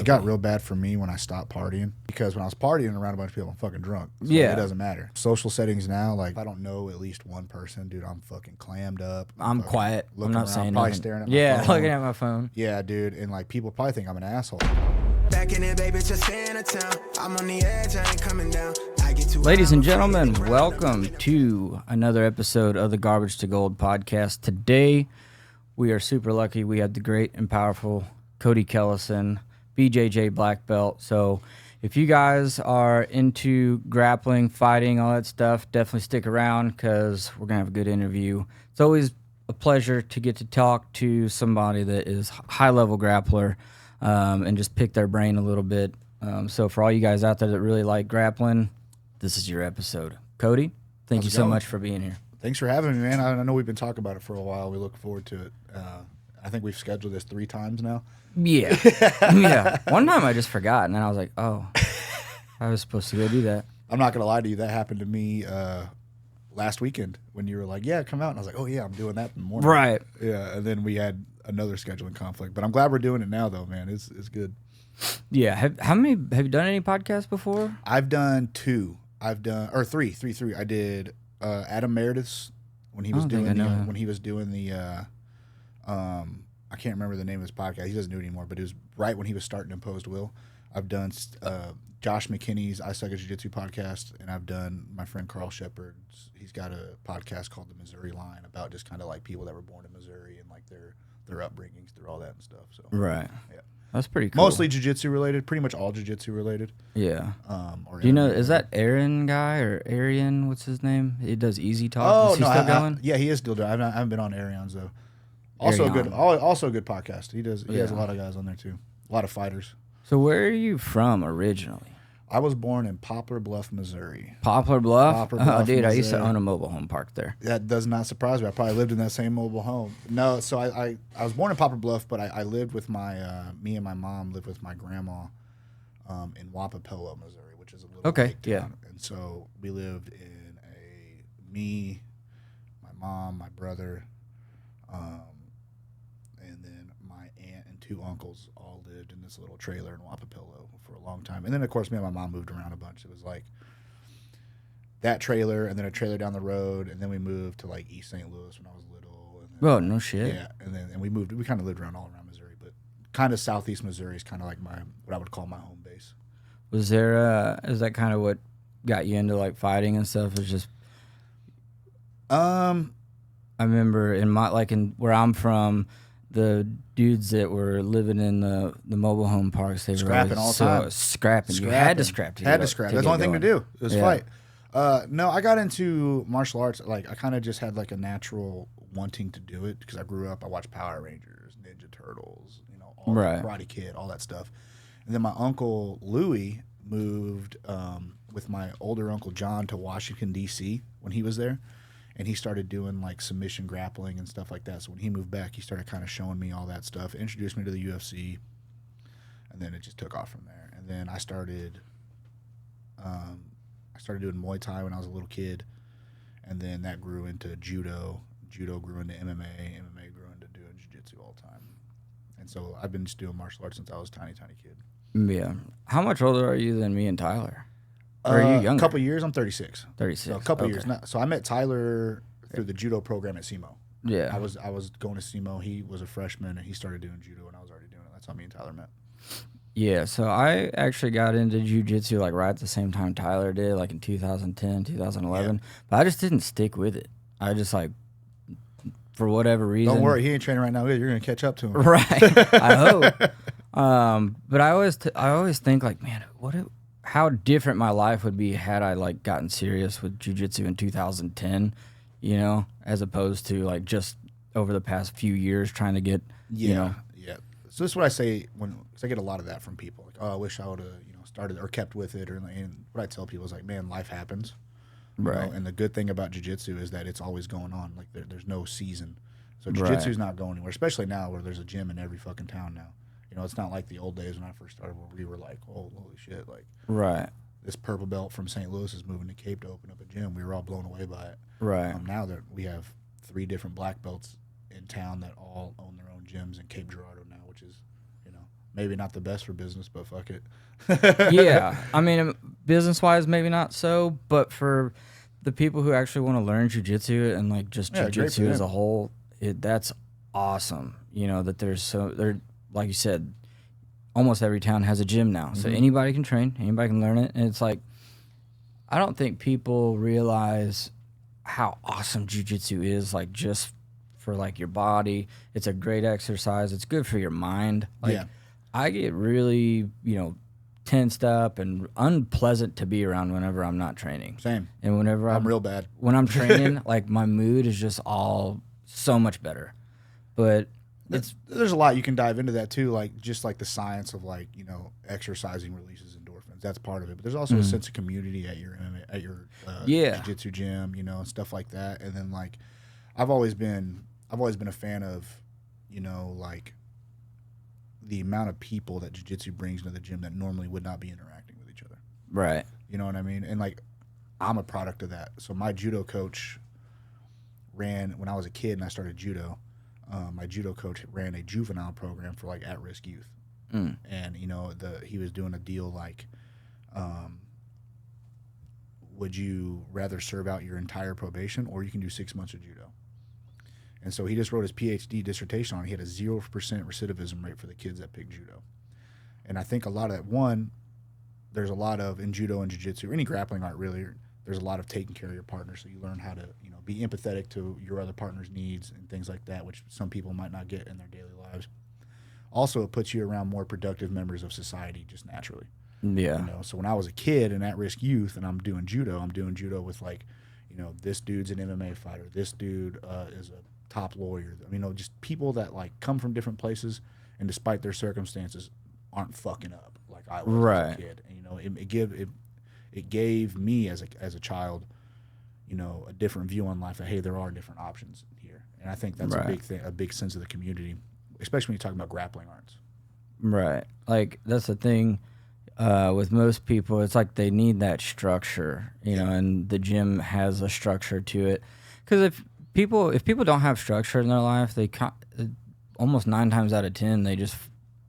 It got real bad for me when I stopped partying, because when I was partying around a bunch of people, I'm fucking drunk. So Yeah. it doesn't matter. Social settings now, like, if I don't know at least one person, dude, I'm fucking clammed up. I'm quiet. I'm not saying probably nothing. staring at my phone. Looking at my phone. Yeah, dude, and like people probably think I'm an asshole. Back in it, baby, just stay in a town. I'm on the edge, I ain't coming down. I get too Ladies and gentlemen, welcome to another episode of the Garbage to Gold podcast. Today, we are super lucky. We have the great and powerful Coty Kellison, BJJ black belt. So if you guys are into grappling, fighting, all that stuff, definitely stick around because we're going to have a good interview. It's always a pleasure to get to talk to somebody that is high-level grappler and just pick their brain a little bit. So for all you guys out there that really like grappling, this is your episode. Coty, thank you so much for being here. Thanks for having me, man. I know we've been talking about it for a while. We look forward to it. I think we've scheduled this 3 times now. Yeah. Yeah. One time I just forgot, and then I was like, oh, I was supposed to go do that. I'm not going to lie to you. That happened to me last weekend when you were like, yeah, come out. And I was like, oh, yeah, I'm doing that in the morning. Right. Yeah, and then we had another scheduling conflict. But I'm glad we're doing it now, though, man. It's good. Yeah. Have you done any podcasts before? I've done 2. Or three. I did Adam Meredith's when he was doing the I can't remember the name of his podcast. He doesn't do it anymore, but it was right when he was starting Imposed Will. I've done Josh McKinney's I Suck at Jiu-Jitsu podcast, and I've done my friend Carl Shepard's. He's got a podcast called The Missouri Line about just kind of like people that were born in Missouri and like their upbringings through all that and stuff. So right. Yeah. That's pretty cool. Mostly jiu-jitsu related, pretty much all jiu-jitsu related. Yeah. Or do you know, is that Aaron guy or Arian? What's his name? He does Easy Talk. Oh, is he no, still going? yeah, he is still doing. I haven't been on Arian's though. Also a good podcast. He has a lot of guys on there too. A lot of fighters. So where are you from originally? I was born in Poplar Bluff, Missouri. Poplar Bluff? Poplar Bluff, oh, dude, Missouri. I used to own a mobile home park there. That does not surprise me. I probably lived in that same mobile home. No, so I was born in Poplar Bluff, but I lived with me and my mom lived with my grandma in Wapapoa, Missouri, which is a little lake town. And so we lived in me, my mom, my brother, and then my aunt and 2 uncles all lived in this little trailer in Wapapoa for a long time. And then, of course, me and my mom moved around a bunch. It was like that trailer and then a trailer down the road, and then we moved to like East St. Louis when I was little. And then, no shit. Yeah, and we kind of lived around all around Missouri, but kind of southeast Missouri is kind of like what I would call my home base. Was there, is that kind of what got you into like fighting and stuff? It's just, I remember in where I'm from, the dudes that were living in the mobile home parks, they Scrapping were all the time. Scrapping. You had to scrap. That's the only thing to do. It was fight. No, I got into martial arts. Like I kind of just had like a natural wanting to do it because I grew up. I watched Power Rangers, Ninja Turtles, all Karate Kid, all that stuff. And then my uncle Louie moved with my older uncle John to Washington D.C. when he was there. And he started doing like submission grappling and stuff like that. So when he moved back, he started kind of showing me all that stuff, introduced me to the UFC, and then it just took off from there. And then I started doing Muay Thai when I was a little kid, and then that grew into judo. Judo grew into MMA. MMA grew into doing jiu-jitsu all the time. And so I've been just doing martial arts since I was a tiny kid. Yeah. How much older are you than me and Tyler? Or are you younger? A couple years. I'm 36. 36. So a couple years. So I met Tyler through the judo program at SEMO. Yeah. I was going to SEMO. He was a freshman, and he started doing judo, and I was already doing it. That's how me and Tyler met. Yeah, so I actually got into jiu-jitsu like right at the same time Tyler did, like in 2010, 2011. Yeah. But I just didn't stick with it. I just like, for whatever reason. Don't worry, he ain't training right now. You're going to catch up to him. Right. I hope. But I always think like, man, how different my life would be had I like gotten serious with jiu-jitsu in 2010, as opposed to like just over the past few years trying to get, Yeah. So this is what I say because I get a lot of that from people. Like, oh, I wish I would have, started or kept with it. And what I tell people is like, man, life happens. Right. And the good thing about jiu-jitsu is that it's always going on. Like there's no season. So jiu-jitsu is not going anywhere, especially now where there's a gym in every fucking town now. It's not like the old days when I first started where we were like, oh, holy shit, like this purple belt from St. Louis is moving to Cape to open up a gym. We were all blown away by it. Right. Now that we have 3 different black belts in town that all own their own gyms in Cape Girardeau now, which is, maybe not the best for business, but fuck it. Yeah, I mean, business-wise, maybe not so, but for the people who actually want to learn jiu-jitsu and like just jiu-jitsu as a whole, that's awesome. You know that there, like you said, almost every town has a gym now, so anybody can train, anybody can learn it, and it's like I don't think people realize how awesome jiu-jitsu is. Like just for like your body, it's a great exercise. It's good for your mind. Like, I get really, tensed up and unpleasant to be around whenever I'm not training. Same. And whenever I'm real bad. When I'm training, like my mood is just all so much better. But there's a lot you can dive into that too, like just like the science of like, exercising releases endorphins. That's part of it. But there's also a sense of community at your jiu-jitsu gym, and stuff like that. And then like I've always been a fan of, like the amount of people that jiu-jitsu brings into the gym that normally would not be interacting with each other. Right. You know what I mean? And like I'm a product of that. So my judo coach ran when I was a kid and I started judo. My judo coach ran a juvenile program for like at-risk youth. And he was doing a deal like would you rather serve out your entire probation or you can do 6 months of judo? And so he just wrote his PhD dissertation on it. He had a 0% recidivism rate for the kids that picked judo. And I think a lot of that, there's a lot of, in judo and jiu-jitsu, or any grappling art really, there's a lot of taking care of your partner. So you learn how to, be empathetic to your other partner's needs and things like that, which some people might not get in their daily lives. Also, it puts you around more productive members of society just naturally. Yeah. So when I was a kid and at-risk youth and I'm doing judo with like, this dude's an MMA fighter. This dude is a top lawyer. Just people that like come from different places and despite their circumstances aren't fucking up like I was as a kid. And it gave me as a child, a different view on life that hey, there are different options here. And I think that's a big thing, a big sense of the community, especially when you talk about grappling arts. Right. Like that's the thing with most people, it's like they need that structure, and the gym has a structure to it. Because if people don't have structure in their life, they almost 9 times out of 10 they just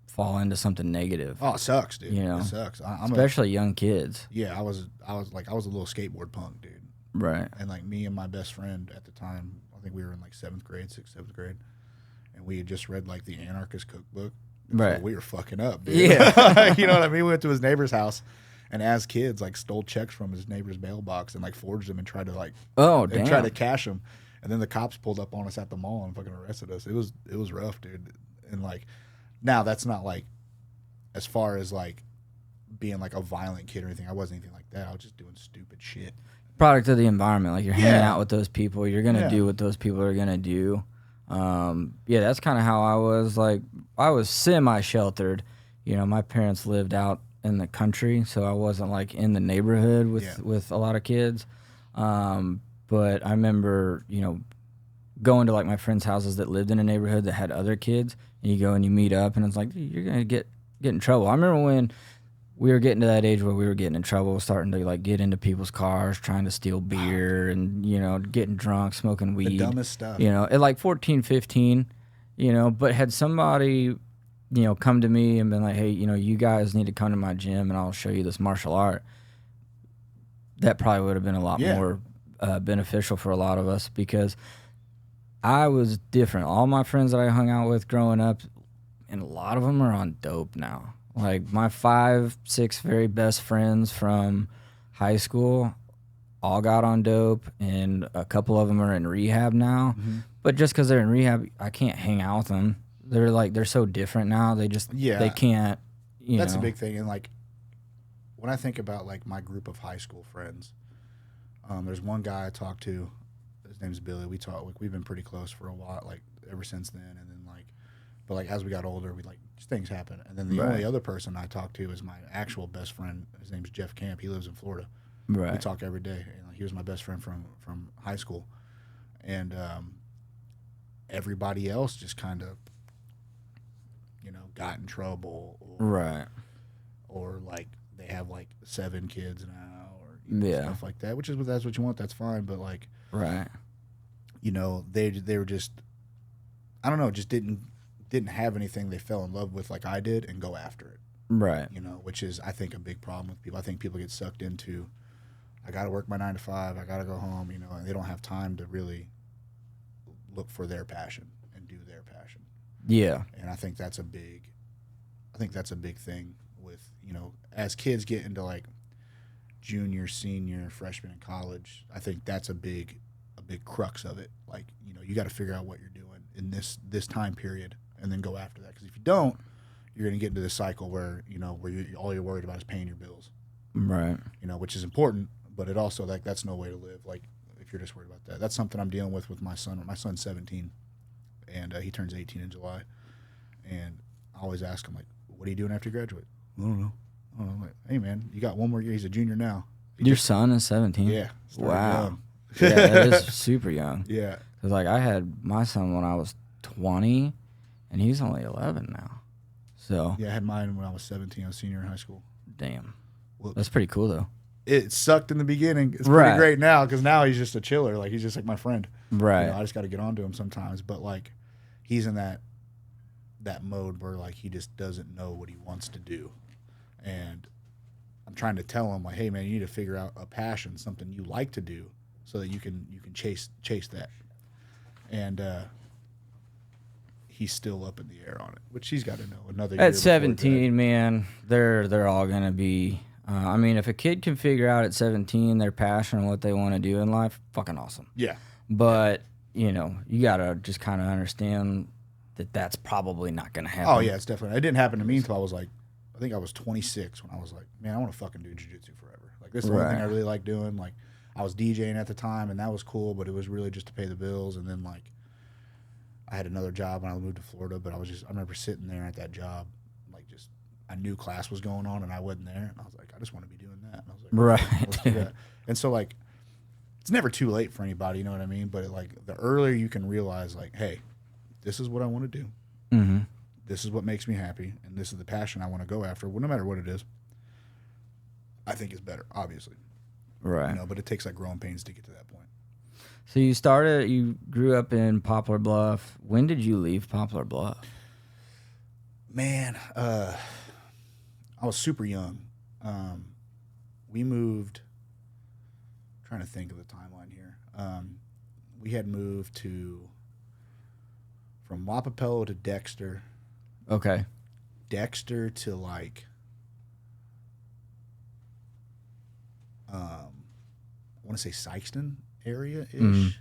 fall into something negative. Oh, it sucks, dude. It sucks. Especially young kids. Yeah, I was a little skateboard punk, dude. Right. And like me and my best friend at the time, I think we were in like 6th grade, and we had just read like the Anarchist Cookbook. Right. So we were fucking up, dude. Yeah. You know what I mean? We went to his neighbor's house and as kids like stole checks from his neighbor's mailbox and like forged them and tried to like try to cash them. And then the cops pulled up on us at the mall and fucking arrested us. It was rough, dude. And like now that's not like as far as like being like a violent kid or anything. I wasn't anything like that. I was just doing stupid shit. Product of the environment. Like you're hanging out with those people. You're going to do what those people are going to do. That's kind of how I was. Like I was semi-sheltered. My parents lived out in the country, so I wasn't like in the neighborhood with a lot of kids. But I remember, going to like my friends' houses that lived in a neighborhood that had other kids, and you go and you meet up, and it's like you're gonna get in trouble. I remember when we were getting to that age where we were getting in trouble, starting to like get into people's cars, trying to steal beer, and getting drunk, smoking weed. The dumbest stuff. At like 14, 15, But had somebody, come to me and been like, hey, you guys need to come to my gym, and I'll show you this martial art. That probably would have been a lot more beneficial for a lot of us because I was different. All my friends that I hung out with growing up, and a lot of them are on dope now. Like my 5, 6 very best friends from high school all got on dope, and a couple of them are in rehab now. Mm-hmm. But just because they're in rehab, I can't hang out with them. They're so different now. They just they can't. That's a big thing. And like when I think about like my group of high school friends, there's one guy I talked to. His name's Billy. We've been pretty close for a while, like ever since then. And then but like as we got older, we things happen. And then the only other person I talk to is my actual best friend. His name's Jeff Camp. He lives in Florida. Right. We talk every day. And he was my best friend from high school. And everybody else just kind of, got in trouble. Or like they have like 7 kids now or stuff like that. Which is that's what you want. That's fine. But like, right. They were just, I don't know, just didn't didn't have anything they fell in love with like I did and go after it. Right. You know, which is, I think, a big problem with people. I think people get sucked into, I got to work my 9 to 5, I got to go home, you know, and they don't have time to really look for their passion and do their passion. Yeah. And I think that's a big thing with, you know, as kids get into like junior, senior, freshman in college, I think that's a big crux of it. Like, you know, you got to figure out what you're doing in this time period and then go after that. Because if you don't, you're going to get into this cycle where, you know, where all you're worried about is paying your bills. Right. You know, which is important, but it also, like, that's no way to live. Like, if you're just worried about that. That's something I'm dealing with my son. My son's 17, and he turns 18 in July. And I always ask him, like, what are you doing after you graduate? I don't know. I'm like, hey, man, you got one more year. He's a junior now. Your son is 17? Yeah. Wow. Young. Yeah, that is super young. Yeah. Because, like, I had my son when I was 20, and he's only 11 now. So Yeah, I had mine when I was 17. I was senior in high school. damn. Well, That's pretty cool, though. it sucked in the beginning. It's Right. pretty great now because now he's just a chiller. Like, he's just like my friend. Right. You know, I just got to get onto him sometimes. But, like, he's in that mode where, like, he just doesn't know what he wants to do. And I'm trying to tell him, like, hey, man, you need to figure out a passion, something you like to do so that you can chase that. And he's still up in the air on it, which he's got to know another year. At 17, man, they're all going to be I mean, if a kid can figure out at 17 their passion and what they want to do in life, fucking awesome. Yeah. But, you know, you got to just kind of understand that that's probably not going to happen. Oh, yeah, it's definitely. It didn't happen to me until I was like, I think I was 26 when I was like, man, I want to fucking do jiu-jitsu forever. Like, this is the only thing I really like doing. Like, I was DJing at the time, and that was cool, but it was really just to pay the bills. And then, like, I had another job when I moved to Florida, but I remember sitting there at that job, like, just, I knew class was going on, and I wasn't there. And I was like, I just want to be doing that. And I was like, Right. let's do that. And so, like, it's never too late for anybody, you know what I mean? But, like, the earlier you can realize, like, hey, this is what I want to do. Mm-hmm. This is what makes me happy, and this is the passion I want to go after. Well, no matter what it is, I think it's better, obviously. Right. You know, but it takes like growing pains to get to that point. So you grew up in Poplar Bluff. When did you leave Poplar Bluff? Man, I was super young. We moved, I'm trying to think of the timeline here. We had moved from Wapapello to Dexter. Okay. Dexter to like I want to say Sykeston area ish,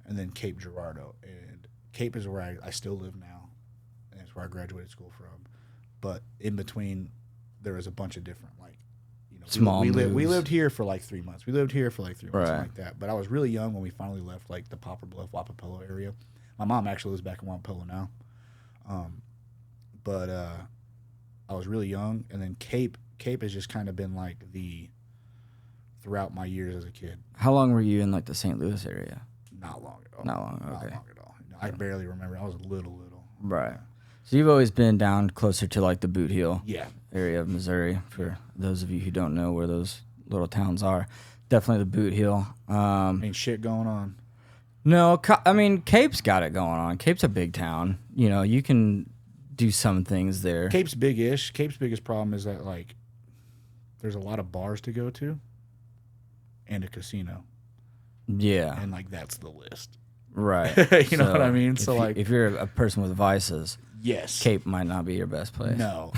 and then Cape Girardeau. And Cape is where I still live now, and it's where I graduated school from. But in between, there was a bunch of different small we moves. We lived here for like 3 months. We lived here for like 3 months, Right. something like that. But I was really young when we finally left like the Poplar Bluff, Wapapello area. My mom actually lives back in Wapapello now. But I was really young, and then Cape has just kind of been like throughout my years as a kid. How long were you in like the St. Louis area? Not long at all. Not long, okay. Not long at all. I barely remember. I was little. Right. So you've always been down closer to like the Boot Heel Yeah. area of Missouri. For those of you who don't know where those little towns are, definitely the Boot Heel. Ain't shit going on. No, I mean Cape's got it going on. Cape's a big town. You know, you can do some things there. Cape's big-ish. Cape's biggest problem is that like there's a lot of bars to go to and a casino. Yeah. And like that's the list. Right. You know what I mean? So like if you're a person with vices, yes. Cape might not be your best place. No.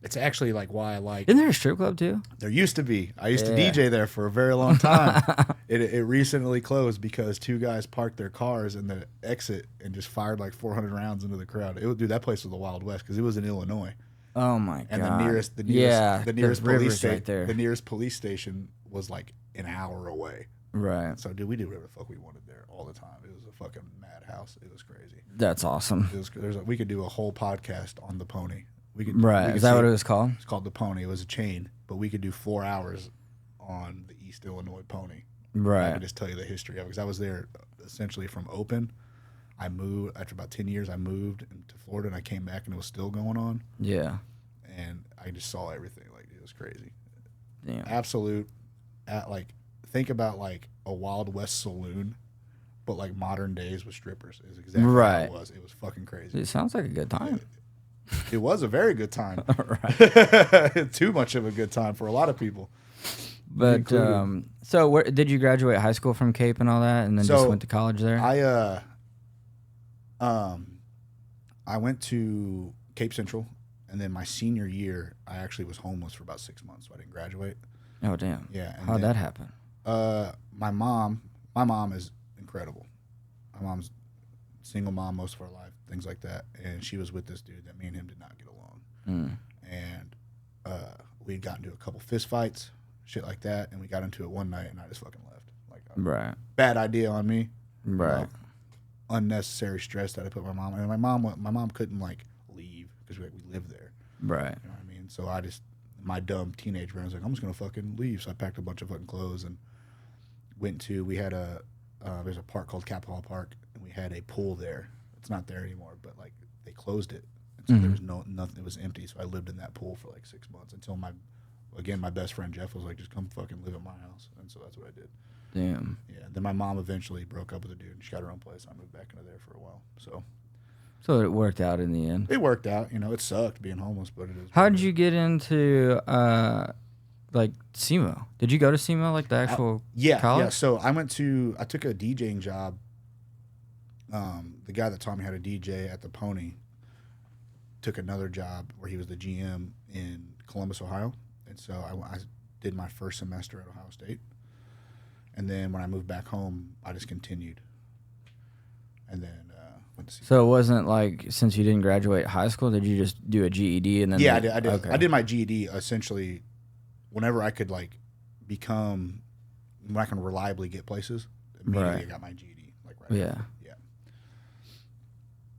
It's actually like why I like. Isn't there a strip club too? There used to be. I used to DJ there for a very long time. It recently closed because 2 guys parked their cars in the exit and just fired like 400 rounds into the crowd. Dude, that place was the Wild West because it was in Illinois. Oh my god! And the nearest police right there. The nearest police station was like an hour away. Right. So dude, we did whatever the fuck we wanted there all the time. It was a fucking madhouse. It was crazy. That's awesome. We could do a whole podcast on the Pony. Is that what it was called? It's called the Pony. It was a chain, but we could do 4 hours on the East Illinois Pony. Right. I could just tell you the history of it because I was there essentially from open. I moved after about 10 years. I moved to Florida and I came back and it was still going on. Yeah. And I just saw everything. Like it was crazy. Damn. Absolute. Think about like a Wild West saloon, but like modern days with strippers is exactly how it was. It was fucking crazy. It sounds like a good time. It was a very good time. Too much of a good time for a lot of people. But so where did you graduate high school from Cape and all that, and then just went to college there? I went to Cape Central, and then my senior year, I actually was homeless for about 6 months, so I didn't graduate. Oh damn! Yeah. How'd that happen? My mom is incredible. My mom's single mom most of her life, things like that, and she was with this dude that me and him did not get along, and we'd gotten into a couple fist fights, shit like that, and we got into it one night, and I just fucking left. Like, bad idea on me, right? You know, unnecessary stress that I put my mom, and my mom couldn't like leave because we lived there, right? You know what I mean? So I just, my dumb teenage brain was like, I'm just gonna fucking leave. So I packed a bunch of fucking clothes and went to. We had there's a park called Capitol Park, and we had a pool there. It's not there anymore, but like they closed it, and so there was nothing. It was empty. So I lived in that pool for like 6 months until my best friend Jeff was like, just come fucking live at my house, and so that's what I did. Damn. Yeah. Then my mom eventually broke up with a dude, and she got her own place. I moved back into there for a while. So it worked out in the end. It worked out. You know, it sucked being homeless, but it is. How did you get into like SEMO? Did you go to SEMO, like the actual college? Yeah. So I took a DJing job. The guy that taught me how to DJ at the Pony took another job where he was the GM in Columbus, Ohio. And so I did my first semester at Ohio State. And then when I moved back home, I just continued. And then went to SEMO. So it wasn't like, since you didn't graduate high school, did you just do a GED and then? Yeah, I did. Okay. I did my GED essentially whenever I could like when I can reliably get places. Immediately I got my GED. Like right Yeah. away. Yeah.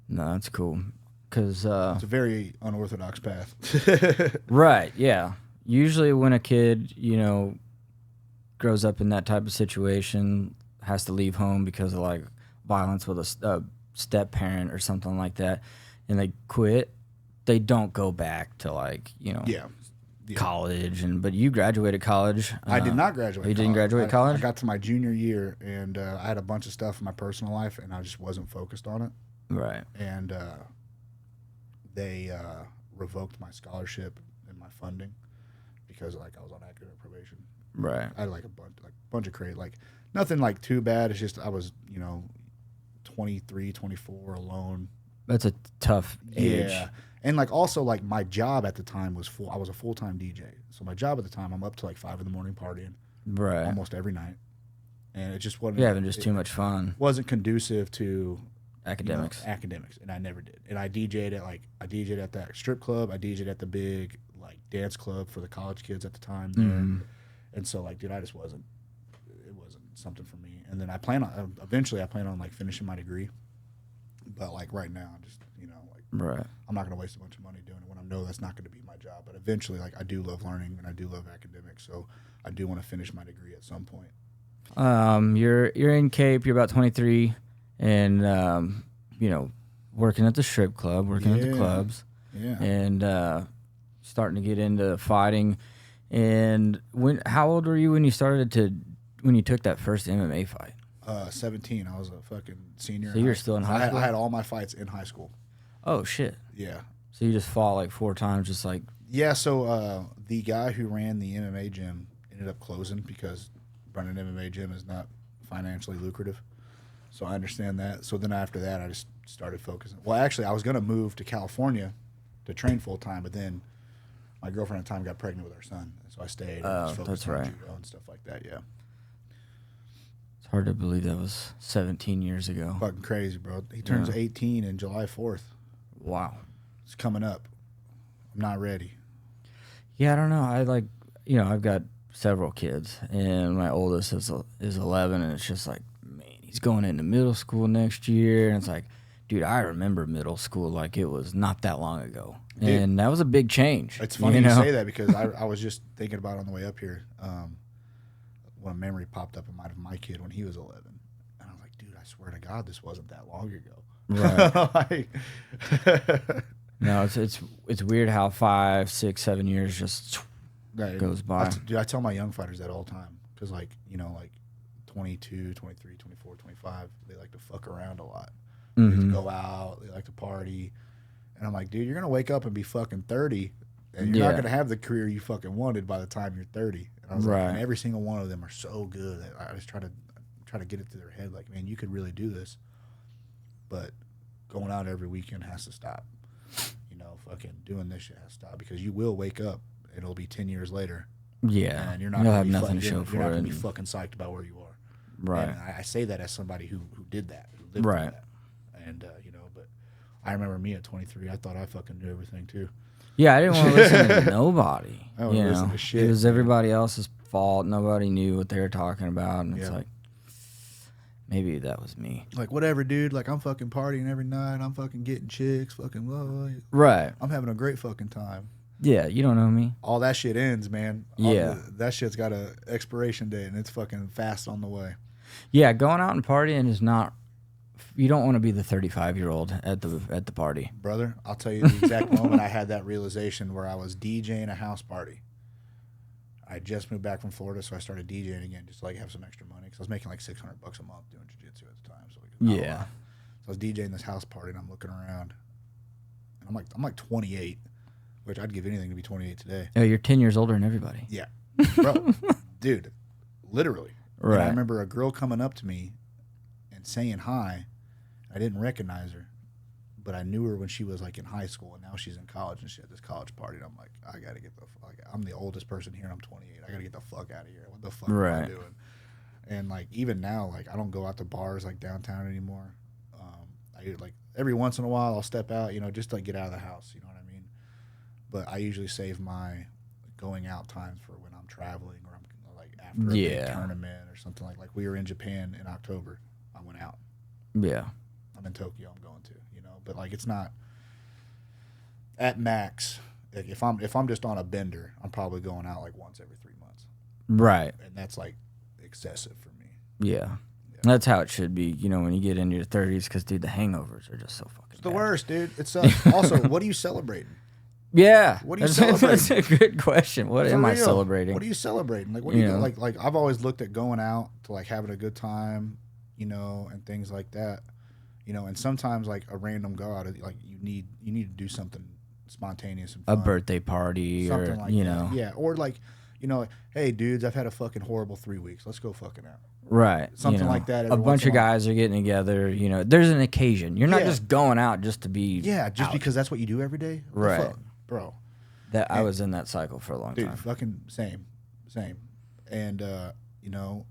No, that's cool. Cause it's a very unorthodox path. Right. Yeah. Usually when a kid, you know, grows up in that type of situation, has to leave home because of like violence with a step parent or something like that, and they quit, they don't go back to like, you know, college. But you graduated college. I did not graduate. You didn't graduate college? I got to my junior year, and I had a bunch of stuff in my personal life, and I just wasn't focused on it. Right. And they revoked my scholarship and my funding because like I was on academic probation. Right. I had like a bunch of crazy, like nothing like too bad. It's just I was, you know, 23, 24, alone. That's a tough age. Yeah. And like also like my job at the time was I was a full-time DJ. So my job at the time, I'm up to like 5 a.m. partying. Right. Almost every night. And it just wasn't. You're having just too much fun. Wasn't conducive to academics. You know, academics, and I never did. And I DJ'd at that strip club. I DJ'd at the big like dance club for the college kids at the time there. And so like, dude, it wasn't something for me. And then eventually I plan on like finishing my degree. But like right now, I'm just, you know, like right. I'm not going to waste a bunch of money doing it when I know that's not going to be my job. But eventually, like I do love learning and I do love academics, so I do want to finish my degree at some point. You're in Cape. You're about 23, and you know, working at the strip club, working at the clubs, and starting to get into fighting. And how old were you when you took that first MMA fight? 17. I was a fucking senior. So you're still in high school? I had all my fights in high school. Oh shit. Yeah. So you just fought like 4 times, just like. Yeah. So the guy who ran the MMA gym ended up closing because running an MMA gym is not financially lucrative. So I understand that. So then after that, I just started focusing. Well, actually, I was going to move to California to train full time, but then my girlfriend at the time got pregnant with our son, so I stayed. And just focused on judo and stuff like that. Yeah. It's hard to believe that was 17 years ago. Fucking crazy, bro. He turns 18 in July 4th. Wow. It's coming up. I'm not ready. Yeah, I don't know. I've got several kids, and my oldest is 11, and it's just like, man, he's going into middle school next year, and it's like, dude, I remember middle school like it was not that long ago. Dude, and that was a big change. It's funny you say that because I was just thinking about it on the way up here. When a memory popped up in mind of my kid when he was 11. And I was like, dude, I swear to God, this wasn't that long ago. Right. No, it's weird how 5, 6, 7 years just goes by. Dude, I tell my young fighters that all the time. Because, like, you know, like 22, 23, 24, 25, they like to fuck around a lot. Mm-hmm. They like to go out. They like to party. And I'm like, dude, you're going to wake up and be fucking 30, and you're not going to have the career you fucking wanted by the time you're 30. And I was like, and every single one of them are so good. I just try to get it to their head, like, man, you could really do this. But going out every weekend has to stop. You know, fucking doing this shit has to stop, because you will wake up and it'll be 10 years later. Yeah. And you're not You'll have nothing to show for it. You're not going to be fucking psyched about where you are. Right. And I say that as somebody who did that, who lived through that. And, you know, but I remember me at 23, I thought I fucking knew everything too. Yeah, I didn't want to listen to nobody. I don't want to listen to shit. It was everybody else's fault. Nobody knew what they were talking about. And it's like, maybe that was me. Like, whatever, dude. Like, I'm fucking partying every night. I'm fucking getting chicks. Fucking, blah. Right. I'm having a great fucking time. Yeah, you don't know me. All that shit ends, man. That shit's got a expiration date, and it's fucking fast on the way. Yeah, going out and partying is not. You don't want to be the 35-year-old at the party, brother. I'll tell you the exact moment I had that realization, where I was DJing a house party. I just moved back from Florida, so I started DJing again, just to like have some extra money, because I was making like $600 a month doing jiu-jitsu at the time. So So I was DJing this house party, and I'm looking around, and I'm like 28, which I'd give anything to be 28 today. Oh, you're 10 years older than everybody. Yeah, bro, dude, literally. Right. And I remember a girl coming up to me and saying hi. I didn't recognize her, but I knew her when she was like in high school, and now she's in college, and she had this college party. And I'm like, I gotta get the fuck. I'm the oldest person here, and I'm 28. I gotta get the fuck out of here. What the fuck am I doing? And like even now, like I don't go out to bars like downtown anymore. I like every once in a while I'll step out, you know, just to like get out of the house. You know what I mean? But I usually save my going out times for when I'm traveling, or I'm like after a big tournament or something like we were in Japan in October. I went out. Yeah. I'm in Tokyo. I'm going to, you know, but like it's not at max. Like if I'm just on a bender, I'm probably going out like once every 3 months. Right. And that's like excessive for me. Yeah. That's how it should be, you know, when you get into your 30s, because, dude, the hangovers are just so fucking It's the worst, dude. It sucks. Also, what are you celebrating? Yeah. What are you celebrating? That's a good question. What am I celebrating? What are you celebrating? Like, what do you like I've always looked at going out to like having a good time, you know, and things like that. You know, and sometimes like a random go out, like you need to do something spontaneous and fun. A birthday party, something or like you know, yeah, or like, you know, hey dudes, I've had a fucking horrible 3 weeks. Let's go fucking out. Right, something like that. A bunch of guys are getting together. You know, there's an occasion. You're not just going out just to be just because that's what you do every day. Right, bro. That I was in that cycle for a long time. Fucking same, and you know,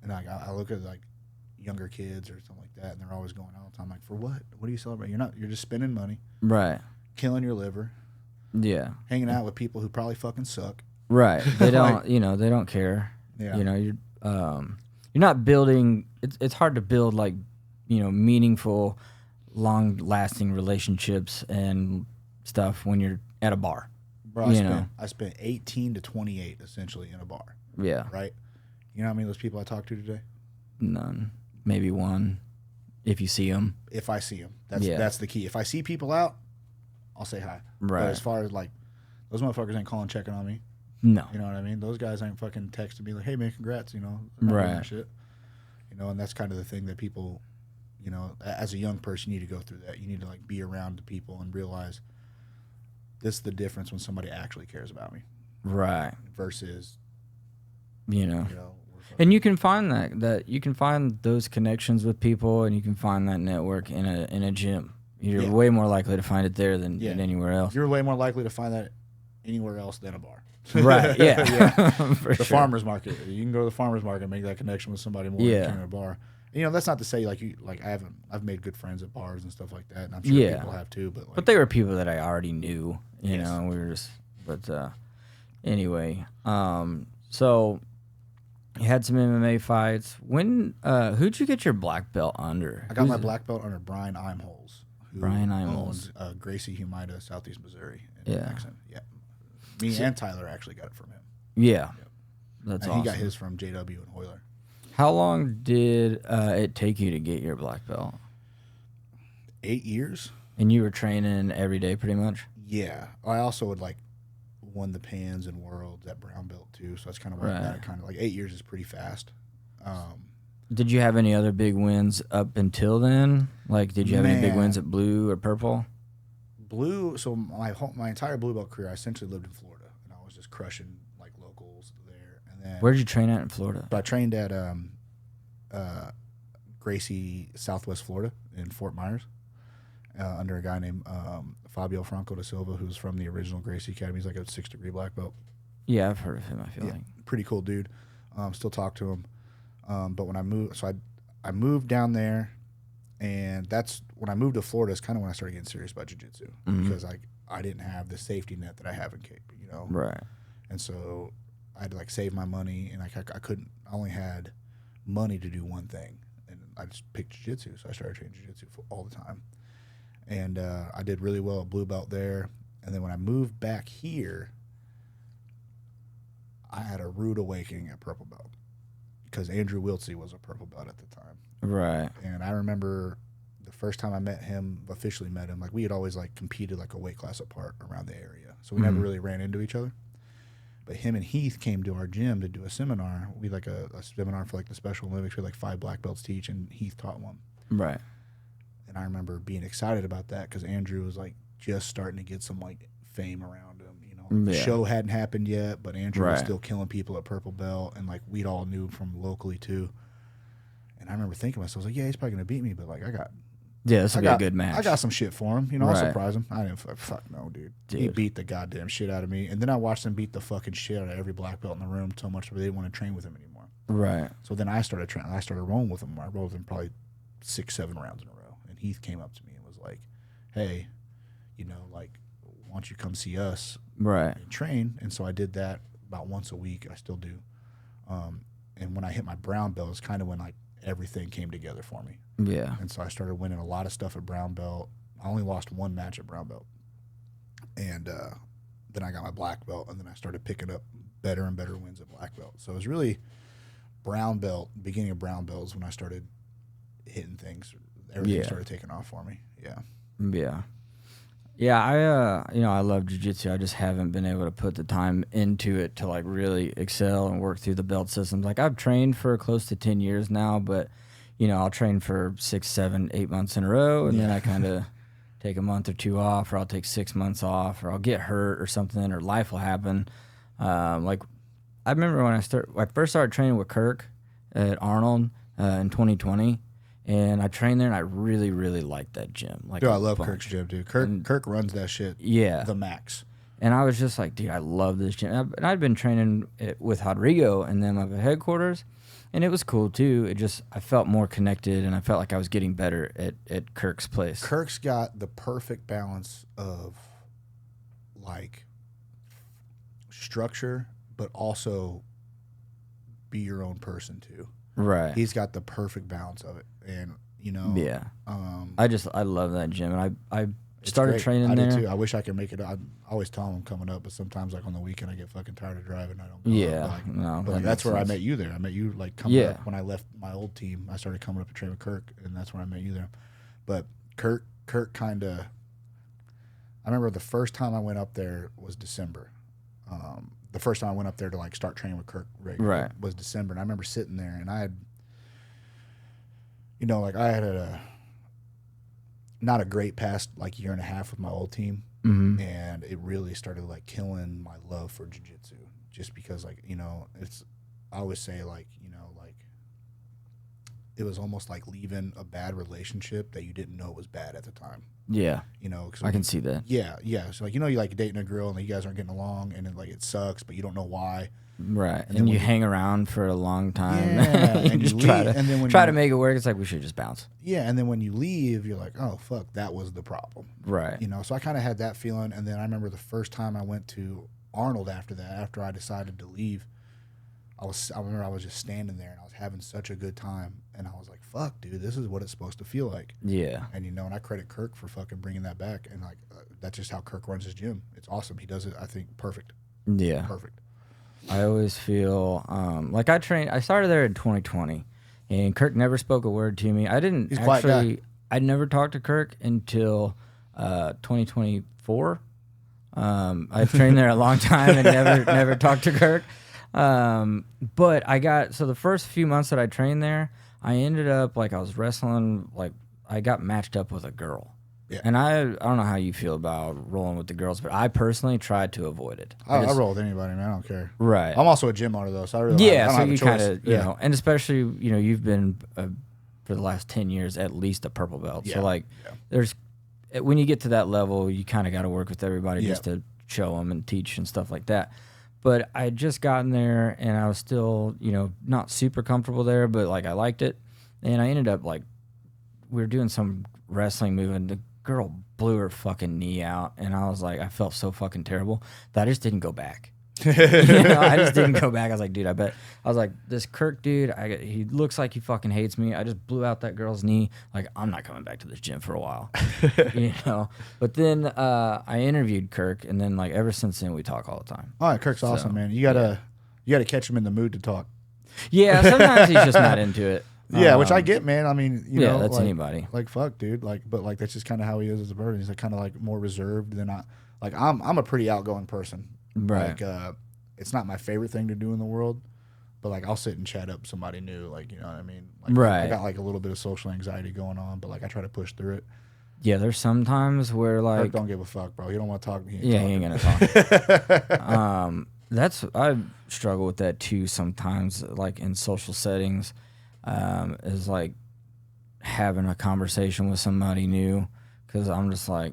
and I look at like younger kids or something like that, and they're always going out all the time. Like, for what? What are you celebrating? You're just spending money, right? Killing your liver, hanging out with people who probably fucking suck, right? They don't, like, you know, they don't care. Yeah, you know, you're not building. It's hard to build like, you know, meaningful, long-lasting relationships and stuff when you're at a bar. Bro, I spent 18 to 28 essentially in a bar. Yeah, right. You know how many of those people I talked to today? None. Maybe one, if you see them. If I see them, that's the key. If I see people out, I'll say hi. Right. But as far as like, those motherfuckers ain't calling, checking on me. No. You know what I mean? Those guys ain't fucking texting me like, "Hey man, congrats," you know. Right. Shit. You know, and that's kind of the thing that people, you know, as a young person, you need to go through that. You need to like be around the people and realize this is the difference when somebody actually cares about me. Right. Versus, you know and you can find that you can find those connections with people, and you can find that network in a gym. You're way more likely to find it there than anywhere else. You're way more likely to find that anywhere else than a bar. Right, yeah. For the farmer's market. You can go to the farmer's market and make that connection with somebody more than in a bar. You know, that's not to say I've made good friends at bars and stuff like that, and I'm sure people have too. But they were people that I already knew, you know, we were just, anyway, so you had some MMA fights. When, who'd you get your black belt under? I got my black belt under Brian Imholes. Brian Imholes. Owns Gracie Humida, Southeast Missouri. Jackson. Yeah. Me and Tyler actually got it from him. Yeah. Yep. That's and awesome. He got his from JW and Hoyler. How long did it take you to get your black belt? 8 years. And you were training every day pretty much? Yeah. I also would won the Pans and Worlds at brown belt too, so that's kind of why that kind of 8 years is pretty fast. Did you have any other big wins up until then? Like, did you have any big wins at blue or purple? Blue. So my entire blue belt career, I essentially lived in Florida, and I was just crushing like locals there. And then where did you train at in Florida? So I trained at Gracie, Southwest Florida, in Fort Myers, under a guy named Fabio Franco da Silva, who's from the original Gracie Academy. He's like a 6-degree black belt. Yeah, I've heard of him. I feel like pretty cool dude. Still talk to him. But when I moved, so I moved down there, and that's when I moved to Florida. Is kind of when I started getting serious about jiu-jitsu, because I didn't have the safety net that I have in Cape, you know. Right. And so I had to like save my money, and I couldn't. I only had money to do one thing, and I just picked jiu-jitsu. So I started training jiu-jitsu all the time, and I did really well at blue belt there. And then when I moved back here, I had a rude awakening at purple belt, because Andrew Wiltsey was a purple belt at the time. Right. And I remember the first time I met him, officially met him, like we had always like competed like a weight class apart around the area. So we never really ran into each other. But him and Heath came to our gym to do a seminar. We had like a seminar for like the Special Olympics. We had like 5 black belts to teach, and Heath taught one. Right. And I remember being excited about that, because Andrew was like just starting to get some like fame around him. You know, the show hadn't happened yet, but Andrew was still killing people at purple belt, and like we'd all knew him from locally too. And I remember thinking to myself, like, yeah, he's probably gonna beat me, but like this will be a good match. I got some shit for him, you know. I'll surprise him. I didn't fuck no, dude. He beat the goddamn shit out of me, and then I watched him beat the fucking shit out of every black belt in the room so much that they didn't want to train with him anymore. Right. So then I started training. I started rolling with him. I rolled with him probably 6-7 rounds in a row, and Heath came up to me and was like, "Hey, you know, like, why don't you come see us?" Right. And train. And so I did that about once a week. I still do. And when I hit my brown belt, it's kind of when like everything came together for me. Yeah. And so I started winning a lot of stuff at brown belt. I only lost one match at brown belt. And then I got my black belt, and then I started picking up better and better wins at black belt. So it was really brown belt, beginning of brown belt is when I started hitting things. Everything started taking off for me. Yeah. Yeah. Yeah, I love jiu-jitsu. I just haven't been able to put the time into it to like really excel and work through the belt systems. Like I've trained for close to 10 years now, but you know, I'll train for 6, 7, 8 months in a row, and then I kind of take a month or 2 off, or I'll take 6 months off, or I'll get hurt or something, or life will happen. Like I remember when I first started training with Kirk at Arnold in 2020. And I trained there, and I really, really liked that gym. Like, dude, I love Kirk's gym, dude. Kirk runs that shit. Yeah, the max. And I was just like, dude, I love this gym. And I'd been training with Rodrigo and them at the headquarters, and it was cool too. I felt more connected, and I felt like I was getting better at Kirk's place. Kirk's got the perfect balance of like structure, but also be your own person too. Right. He's got the perfect balance of it. And, you know. Yeah. I love that gym. And I started training there. I do too. I wish I could make it. I always tell them I'm coming up, but sometimes, like, on the weekend, I get fucking tired of driving. I don't go. Yeah. But like, that's where I met you there. I met you, like, coming up when I left my old team. I started coming up to train with Kirk, and that's when I met you there. But Kirk kind of. I remember the first time I went up there was December. The first time I went up there to like start training with Kirk was December, and I remember sitting there, and I had, you know, like I had not a great past like year and a half with my old team, and it really started like killing my love for jiu-jitsu, just because, like, you know, I always say, like, you know, like it was almost like leaving a bad relationship that you didn't know was bad at the time. Yeah. You know, I can see that. Yeah. So, like, you know, you like dating a girl and you guys aren't getting along, and it, like, it sucks, but you don't know why. Right. And you hang around for a long time. Yeah. And you just try to make it work. It's like, we should just bounce. Yeah. And then when you leave, you're like, oh, fuck, that was the problem. Right. You know, so I kind of had that feeling. And then I remember the first time I went to Arnold after that, after I decided to leave, I remember I was just standing there, and I was having such a good time, and I was like, fuck, dude, this is what it's supposed to feel like. Yeah. And, you know, and I credit Kirk for fucking bringing that back, and, like, that's just how Kirk runs his gym. It's awesome. He does it, I think, perfect. Yeah. Perfect. I always feel like I started there in 2020, and Kirk never spoke a word to me. He's I never talked to Kirk until 2024. I've trained there a long time and never talked to Kirk. But so the first few months that I trained there, I ended up like I was wrestling, like I got matched up with a girl. Yeah. And I don't know how you feel about rolling with the girls, but I personally tried to avoid it. I roll with anybody, man. I don't care. Right. I'm also a gym owner, though, so I really Yeah, I don't so have a you choice. kind of, you know, and especially, you know, you've been for the last 10 years at least a purple belt. So, like, when you get to that level, you kind of got to work with everybody just to show them and teach and stuff like that. But I had just gotten there, and I was still, you know, not super comfortable there, but, like, I liked it. And I ended up, like, we were doing some wrestling move, and the girl blew her fucking knee out, and I was like, I felt so fucking terrible that I just didn't go back. You know, I just didn't go back. I was like, dude, I was like, this Kirk dude, he looks like he fucking hates me. I just blew out that girl's knee. Like, I'm not coming back to this gym for a while. You know? But then I interviewed Kirk, and then like ever since then we talk all the time. All right, Kirk's awesome, man. You gotta catch him in the mood to talk. Yeah, sometimes he's just not into it. Yeah, which I get, man. I mean, you know, that's like, anybody. Like, fuck, dude. Like, but like that's just kind of how he is as a person. He's like kind of like more reserved than I. Like, I'm a pretty outgoing person. Right. Like, it's not my favorite thing to do in the world, but like I'll sit and chat up somebody new. Like, you know what I mean? Like, right. I got like a little bit of social anxiety going on, but like I try to push through it. Yeah, there's sometimes where like Kirk don't give a fuck, bro. He don't want to talk. He ain't gonna talk. I struggle with that too sometimes, like in social settings, is like having a conversation with somebody new, because I'm just like,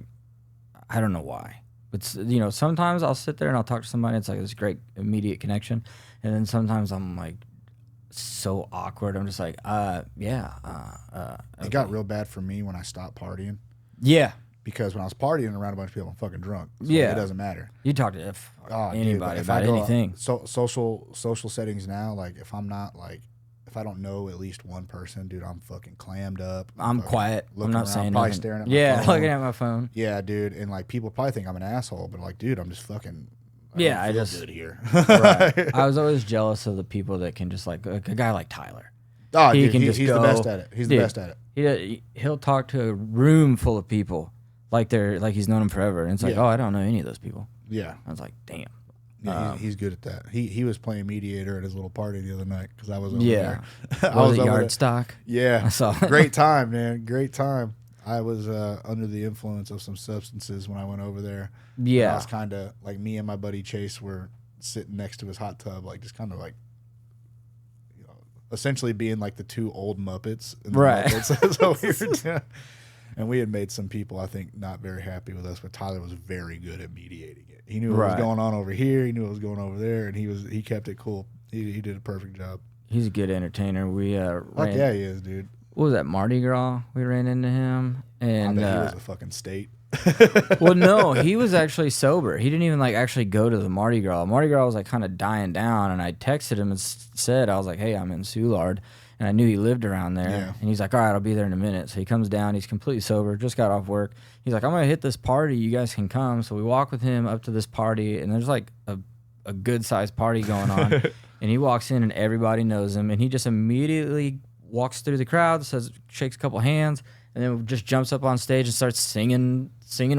I don't know why. But, you know, sometimes I'll sit there and I'll talk to somebody. It's like this great immediate connection. And then sometimes I'm like so awkward. I'm just like, okay. It got real bad for me when I stopped partying. Yeah. Because when I was partying around a bunch of people, I'm fucking drunk. So it doesn't matter. You talk to anybody about anything. Social settings now, like if I don't know at least one person, dude, I'm fucking clammed up. I'm quiet. I'm not saying probably nothing. staring at my phone. Looking at my phone. Yeah, dude, and like people probably think I'm an asshole, but like, dude, I'm just fucking. I just good here. Right. I was always jealous of the people that can just like a guy like Tyler. Oh, dude, he's the best at it. He's the best at it. He'll talk to a room full of people like he's known them forever, and it's like, oh, I don't know any of those people. Yeah, I was like, damn. Yeah, he's good at that. He was playing mediator at his little party the other night because I was over there. I was at yard stock. Yeah, I saw it. Great time, man. Great time. I was under the influence of some substances when I went over there. Yeah, I was kind of like, me and my buddy Chase were sitting next to his hot tub, like just kind of like, you know, essentially being like the two old Muppets. Right. Muppets. So we were doing, and we had made some people, I think, not very happy with us, but Tyler was very good at mediating it. He knew what was going on over here. He knew what was going over there, and he kept it cool. He did a perfect job. He's a good entertainer. We Fuck yeah, he is, dude. What was that, Mardi Gras? We ran into him, and I bet he was a fucking state. Well, no, he was actually sober. He didn't even like actually go to the Mardi Gras. Mardi Gras was like kind of dying down, and I texted him and said, I was like, hey, I'm in Soulard. And I knew he lived around there. Yeah. And he's like, all right, I'll be there in a minute. So he comes down. He's completely sober, just got off work. He's like, I'm going to hit this party. You guys can come. So we walk with him up to this party, and there's like a good-sized party going on. And he walks in, and everybody knows him. And he just immediately walks through the crowd, shakes a couple hands, and then just jumps up on stage and starts singing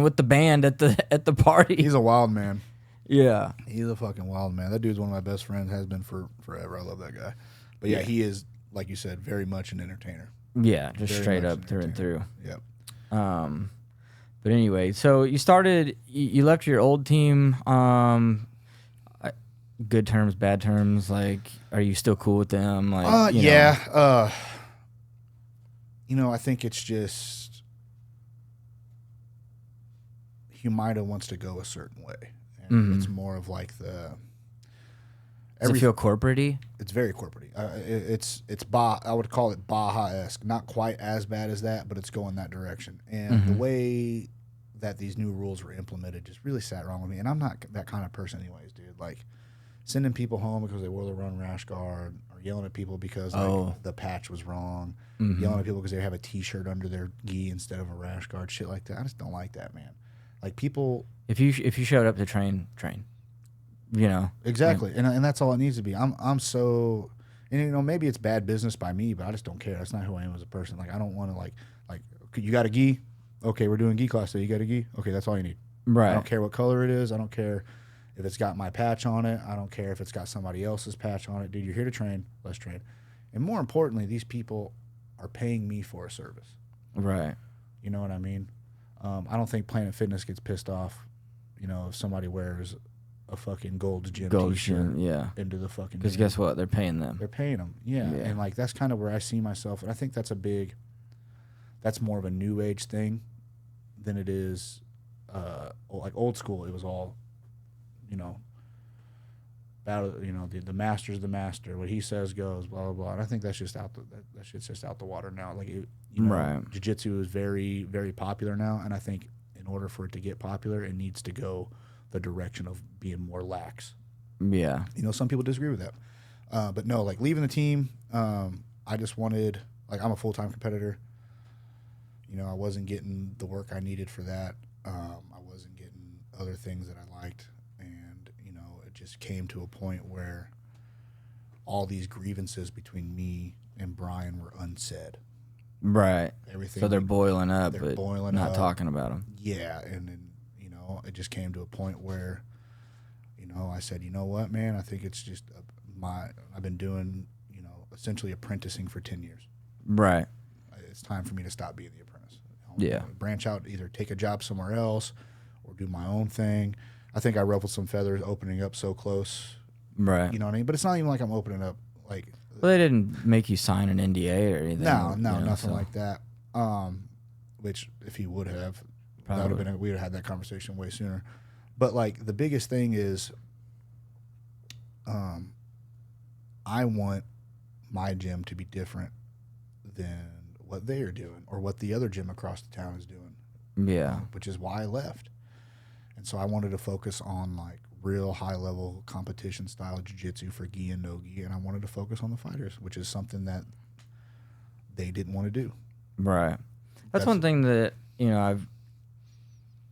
with the band at the party. He's a wild man. Yeah. He's a fucking wild man. That dude's one of my best friends, has been for forever. I love that guy. But yeah, he is, like you said, very much an entertainer. Yeah, just very straight up through and through. Yep. But anyway, so you left your old team, good terms, bad terms, like, are you still cool with them? Like, yeah. You know, I think it's just Humida wants to go a certain way. And it's more of like does it feel corporate-y? It's very corporate-y. I would call it Baja-esque. Not quite as bad as that, but it's going that direction. And the way that these new rules were implemented just really sat wrong with me. And I'm not that kind of person anyways, dude. Like, sending people home because they wore the wrong rash guard, or yelling at people because the patch was wrong, yelling at people because they have a T-shirt under their gi instead of a rash guard, shit like that. I just don't like that, man. Like, people... If you showed up to train. You know, exactly, and that's all it needs to be. I'm so, and you know, maybe it's bad business by me, but I just don't care. That's not who I am as a person. Like, I don't want to like you got a gi, okay, we're doing gi class today. You got a gi, okay, that's all you need. Right. I don't care what color it is. I don't care If it's got my patch on it, I don't care if it's got somebody else's patch on it. Dude, you're here to train, let's train. And more importantly, these people are paying me for a service. Right. You know what I mean? I don't think Planet Fitness gets pissed off, if somebody wears a fucking Gold's Gym t-shirt into the fucking Because guess what? They're paying them. They're paying them, yeah. And, like, that's kind of where I see myself. And I think that's more of a new age thing than it is, like, old school. It was all, about, the master's the master. What he says goes, blah, blah, blah. And I think that's just that shit's just out the water now. Like, right. Jiu-jitsu is very, very popular now. And I think in order for it to get popular, it needs to go the direction of being more lax. Yeah. Some people disagree with that. But no, like, leaving the team, I just wanted, like, I'm a full-time competitor. I wasn't getting the work I needed for that. I wasn't getting other things that I liked. And, it just came to a point where all these grievances between me and Brian were unsaid. Right. Everything. So they're boiling up, they're but boiling not up. talking about them. Yeah. And then, it just came to a point where, I said, you know what, man, I think it's just I've been doing, essentially apprenticing for 10 years. Right. It's time for me to stop being the apprentice. Yeah. Branch out, either take a job somewhere else or do my own thing. I think I ruffled some feathers opening up so close. Right. You know what I mean? But it's not even like I'm opening up like. Well, they didn't make you sign an NDA or anything. No, nothing like that. Which if he would have, Probably. that would have been. We would have had that conversation way sooner. But like the biggest thing is, I want my gym to be different than what they are doing or what the other gym across the town is doing. Yeah. Which is why I left. And so I wanted to focus on like real high level competition style jiu-jitsu for gi and no gi, and I wanted to focus on the fighters, which is something that they didn't want to do. Right. That's one thing that,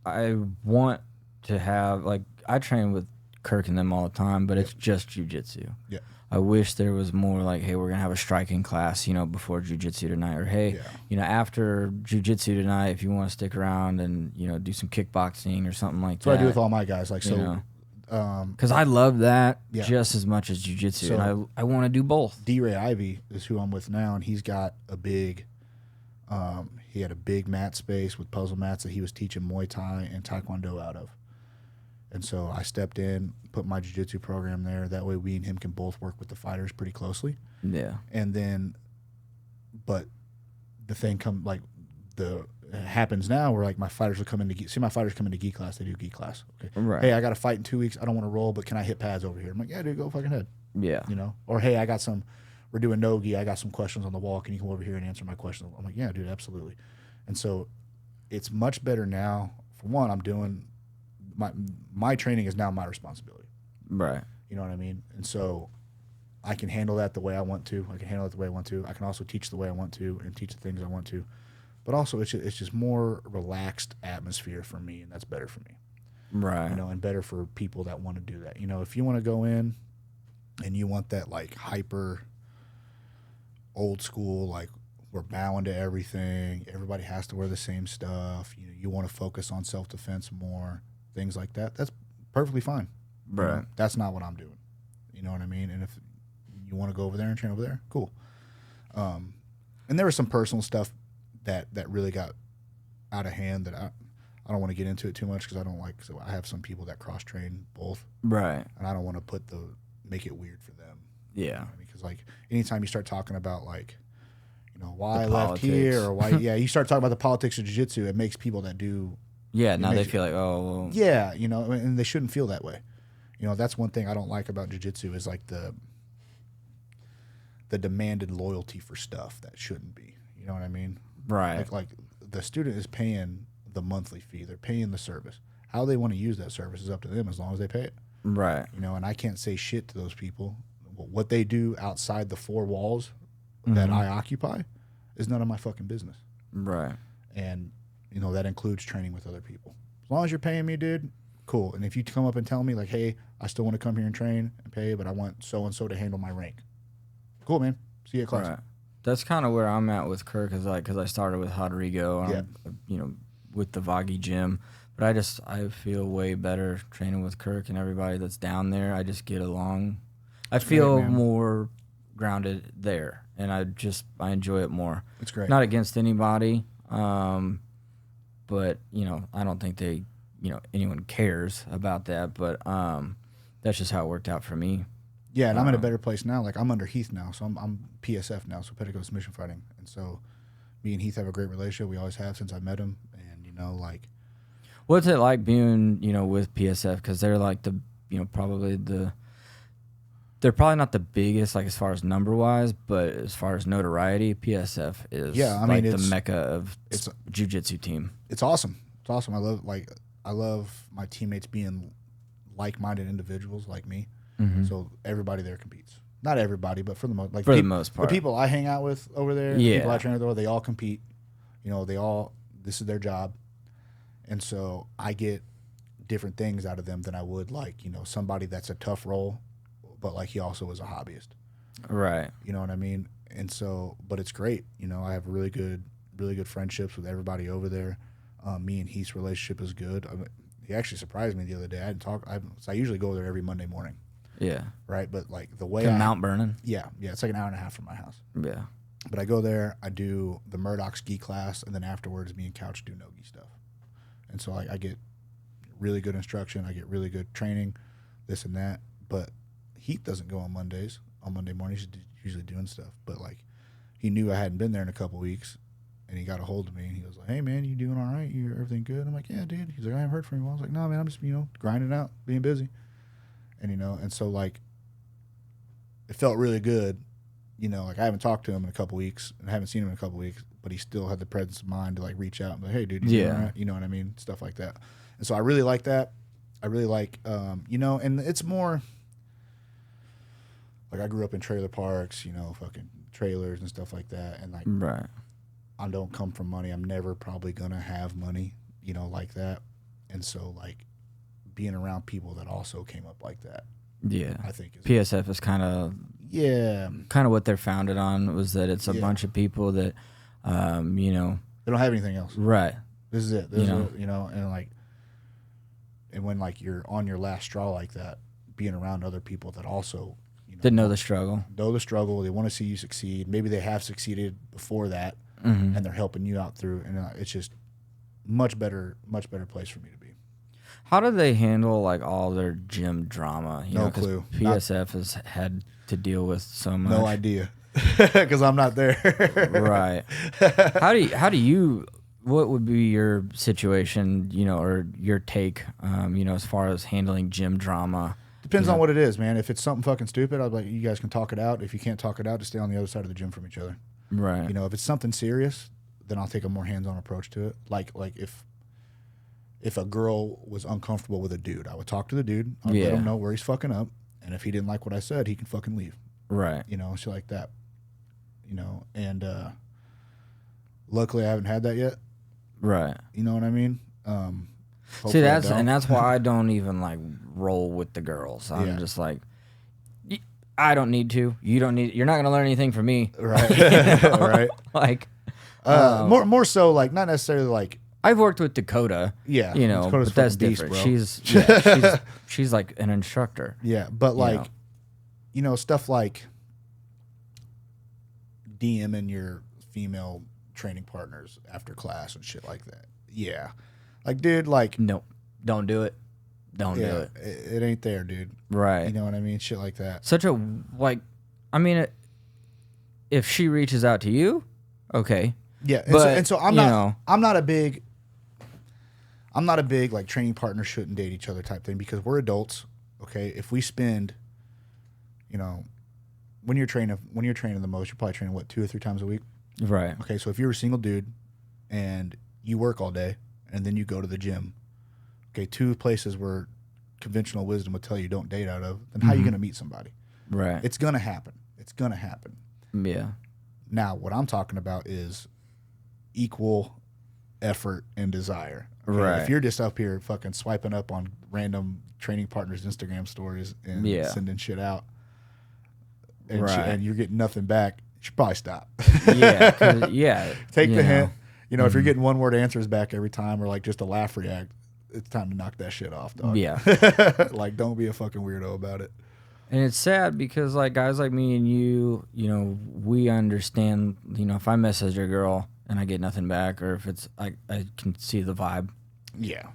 I want to have, like, I train with Kirk and them all the time, but it's just jiu-jitsu. Yeah. I wish there was more like, hey, we're going to have a striking class, before jiu-jitsu tonight. Or, hey, after jiu-jitsu tonight, if you want to stick around and, do some kickboxing or something like that. That's what I do with all my guys. Like, so. Because I love that just as much as jiu-jitsu. So, and I want to do both. D-Ray Ivy is who I'm with now, and he's got a big, he had a big mat space with puzzle mats that he was teaching Muay Thai and Taekwondo out of. And so I stepped in, put my jiu-jitsu program there. That way we and him can both work with the fighters pretty closely. Yeah. And then, but the thing happens now where like my fighters will come into gi. See my fighters come into gi class. They do gi class. Okay. Right. Hey, I got a fight in 2 weeks. I don't want to roll, but can I hit pads over here? I'm like, yeah, dude, go fucking ahead. Yeah. Or hey, we're doing no gi. I got some questions on the wall. Can you come over here and answer my questions? I'm like, yeah, dude, absolutely. And so it's much better now. For one, I'm doing my training is now my responsibility. Right. You know what I mean? And so I can handle that the way I want to. I can also teach the way I want to and teach the things I want to. But also it's just more relaxed atmosphere for me, and that's better for me. Right. And better for people that want to do that. If you want to go in and you want that like hyper old school, like we're bowing to everything, everybody has to wear the same stuff, you want to focus on self-defense more, things like that, that's perfectly fine. Right. That's not what I'm doing. You know what I mean? And if you want to go over there and train over there, cool. And there was some personal stuff that really got out of hand that I don't want to get into it too much because I don't like. So I have some people that cross train both, right? And I don't want to make it weird for them. Yeah, because like anytime you start talking about like, why I left here or why, you start talking about the politics of jiu-jitsu, it makes people that do. Yeah, now they feel like, oh, well. Yeah, and they shouldn't feel that way. That's one thing I don't like about jiu-jitsu is like the demanded loyalty for stuff that shouldn't be. You know what I mean? Right. Like the student is paying the monthly fee. They're paying the service. How they want to use that service is up to them as long as they pay it. Right. And I can't say shit to those people. What they do outside the four walls that I occupy is none of my fucking business. Right. And, that includes training with other people. As long as you're paying me, dude, cool. And if you come up and tell me, like, hey, I still want to come here and train and pay, but I want so-and-so to handle my rank. Cool, man. See you at class. Right. That's kind of where I'm at with Kirk, is like, because I started with Rodrigo, with the Vaghi gym, But I feel way better training with Kirk and everybody that's down there. I just get along. I feel more grounded there, and I enjoy it more. It's great. Not against anybody, but I don't think anyone cares about that. But that's just how it worked out for me. Yeah, and I'm in a better place now. Like I'm under Heath now, so I'm PSF now, so Petticoat Submission Fighting, and so me and Heath have a great relationship. We always have since I met him, and What's it like being with PSF? Because they're like probably they're probably not the biggest like as far as number wise, but as far as notoriety, PSF is the mecca of jiu-jitsu team. It's awesome. It's awesome. I love my teammates being like-minded individuals like me. Mm-hmm. So everybody there competes. Not everybody, but for the most part, the people I hang out with over there, the people I train with, they all compete. This is their job, and so I get different things out of them than I would somebody that's a tough role, but he also is a hobbyist. Right. You know what I mean? And so, but it's great. I have really good friendships with everybody over there. Me and Heath's relationship is good. He actually surprised me the other day. I usually go there every Monday morning. Yeah. Right. But the way Mount Vernon. Yeah. Yeah. It's like an hour and a half from my house. Yeah. But I go there, I do the Murdoch ski class, and then afterwards me and Couch do no-gi stuff. And so I get really good instruction. I get really good training, this and that. But Heath doesn't go on Mondays. On Monday mornings, he's usually doing stuff. But he knew I hadn't been there in a couple weeks, and he got a hold of me, and he was like, "Hey man, you doing all right? Everything good?" I'm like, "Yeah, dude." He's like, "I haven't heard from you." I was like, "No man, I'm just grinding out, being busy." And and so it felt really good. I haven't talked to him in a couple weeks, and I haven't seen him in a couple weeks, but he still had the presence of mind to reach out and be like, "Hey, dude, you doing all right?" You know what I mean? Stuff like that. And so I really like that. I really like, and it's more I grew up in trailer parks, fucking trailers and stuff like that, and right. I don't come from money. I'm never probably gonna have money, like that, and so being around people that also came up like that. Yeah, I think PSF is kind of what they're founded on, was that it's a bunch of people that they don't have anything else. Right. This is it. This is it, and when you're on your last straw like that, being around other people that also didn't know the struggle. They want to see you succeed. Maybe they have succeeded before that, and they're helping you out through. And it's just much better place for me to be. How do they handle all their gym drama? No clue. PSF has had to deal with so much. No idea, because I'm not there. Right. How do you? What would be your situation? Or your take? As far as handling gym drama. Depends on what it is, man. If it's something fucking stupid, I'd be like, you guys can talk it out. If you can't talk it out, just stay on the other side of the gym from each other. Right. If it's something serious, then I'll take a more hands-on approach to it. Like if a girl was uncomfortable with a dude, I would talk to the dude. I'd let him know where he's fucking up, and if he didn't like what I said, he can fucking leave. Right. Shit like that. And luckily I haven't had that yet. Right. You know what I mean? See, that's why I don't even roll with the girls. I'm just I don't need to. You don't need. You're not gonna learn anything from me. Right. Right. More so not necessarily I've worked with Dakota. Yeah. But that's different. Beast, She's like an instructor. Yeah, but stuff like DMing your female training partners after class and shit like that. Yeah. Dude, no, don't do it. Don't do it. It ain't there, dude. Right. You know what I mean? Shit like that. Such a, if she reaches out to you, okay. Yeah. So I'm not a big training partners shouldn't date each other type thing, because we're adults. Okay. If we spend, when you're training the most, you're probably training 2 or 3 times a week. Right. Okay. So if you're a single dude and you work all day, and then you go to the gym, okay, 2 places where conventional wisdom would tell you don't date out of, then how are you going to meet somebody? Right. It's going to happen. Yeah. Now, what I'm talking about is equal effort and desire. Okay? Right. If you're just up here fucking swiping up on random training partners' Instagram stories and sending shit out, and you're getting nothing back, you should probably stop. Yeah. Take the hint. If you're getting one-word answers back every time, or just a laugh react, it's time to knock that shit off, dog. Yeah. Like, don't be a fucking weirdo about it. And it's sad because, like, guys like me and you know, we understand, you know, if I message a girl and I get nothing back, or if it's, I can see the vibe. Yeah.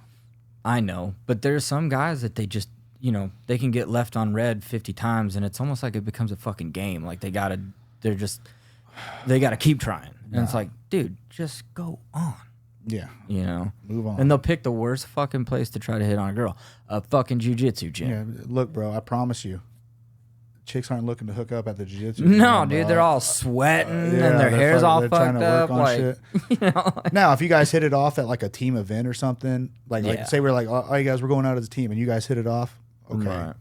I know. But there's some guys that they just, you know, they can get left on red 50 times, and it's almost like it becomes a fucking game. Like, they gotta keep trying. And it's like, dude, just go on. Yeah. You know? Move on. And they'll pick the worst fucking place to try to hit on a girl. A fucking jiu-jitsu gym. Yeah, look, bro, I promise you, chicks aren't looking to hook up at the jiu-jitsu No, gym, dude, bro. they're all sweating and Yeah, their hair's all they're trying fucked to work up. on Like, shit. you know, like, Now, if you guys hit it off at like a team event or something, like Yeah. say we're like, oh, you guys, we're going out as a team, and you guys hit it off, okay. right.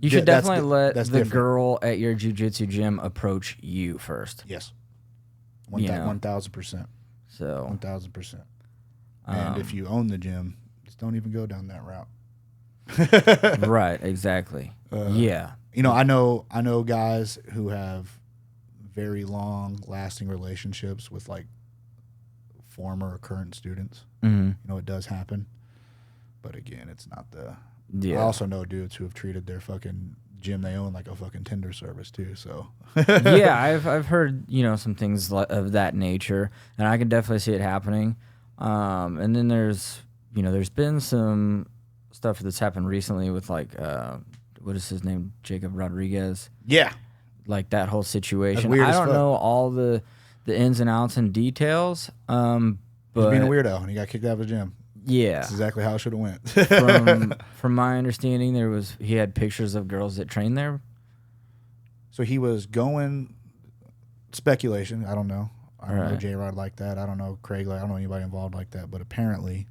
You Yeah, should that's definitely let the different. girl at your jiu-jitsu gym approach you first. Yes. You know. 1,000%. So, 1,000%. And if you own the gym, just don't even go down that route. right, exactly. Yeah. You know, I know guys who have very long lasting relationships with like former or current students. Mm-hmm. You know, it does happen. But again, it's not the Yeah. I also know dudes who have treated their fucking gym they own like a fucking Tinder service too, so Yeah, I've heard, you know, some things of that nature, and I can definitely see it happening. And then there's been some stuff that's happened recently with like what is his name, Jacob Rodriguez, yeah. like that whole situation. weird I as don't fuck. know all the ins and outs and details, He's but being a weirdo and he got kicked out of the gym. yeah, That's exactly how it should have went. from my understanding, he had pictures of girls that train there. So he was going speculation, I don't know. I don't know Right. J-Rod like that. I don't know Craig, like I don't know anybody involved like that, but apparently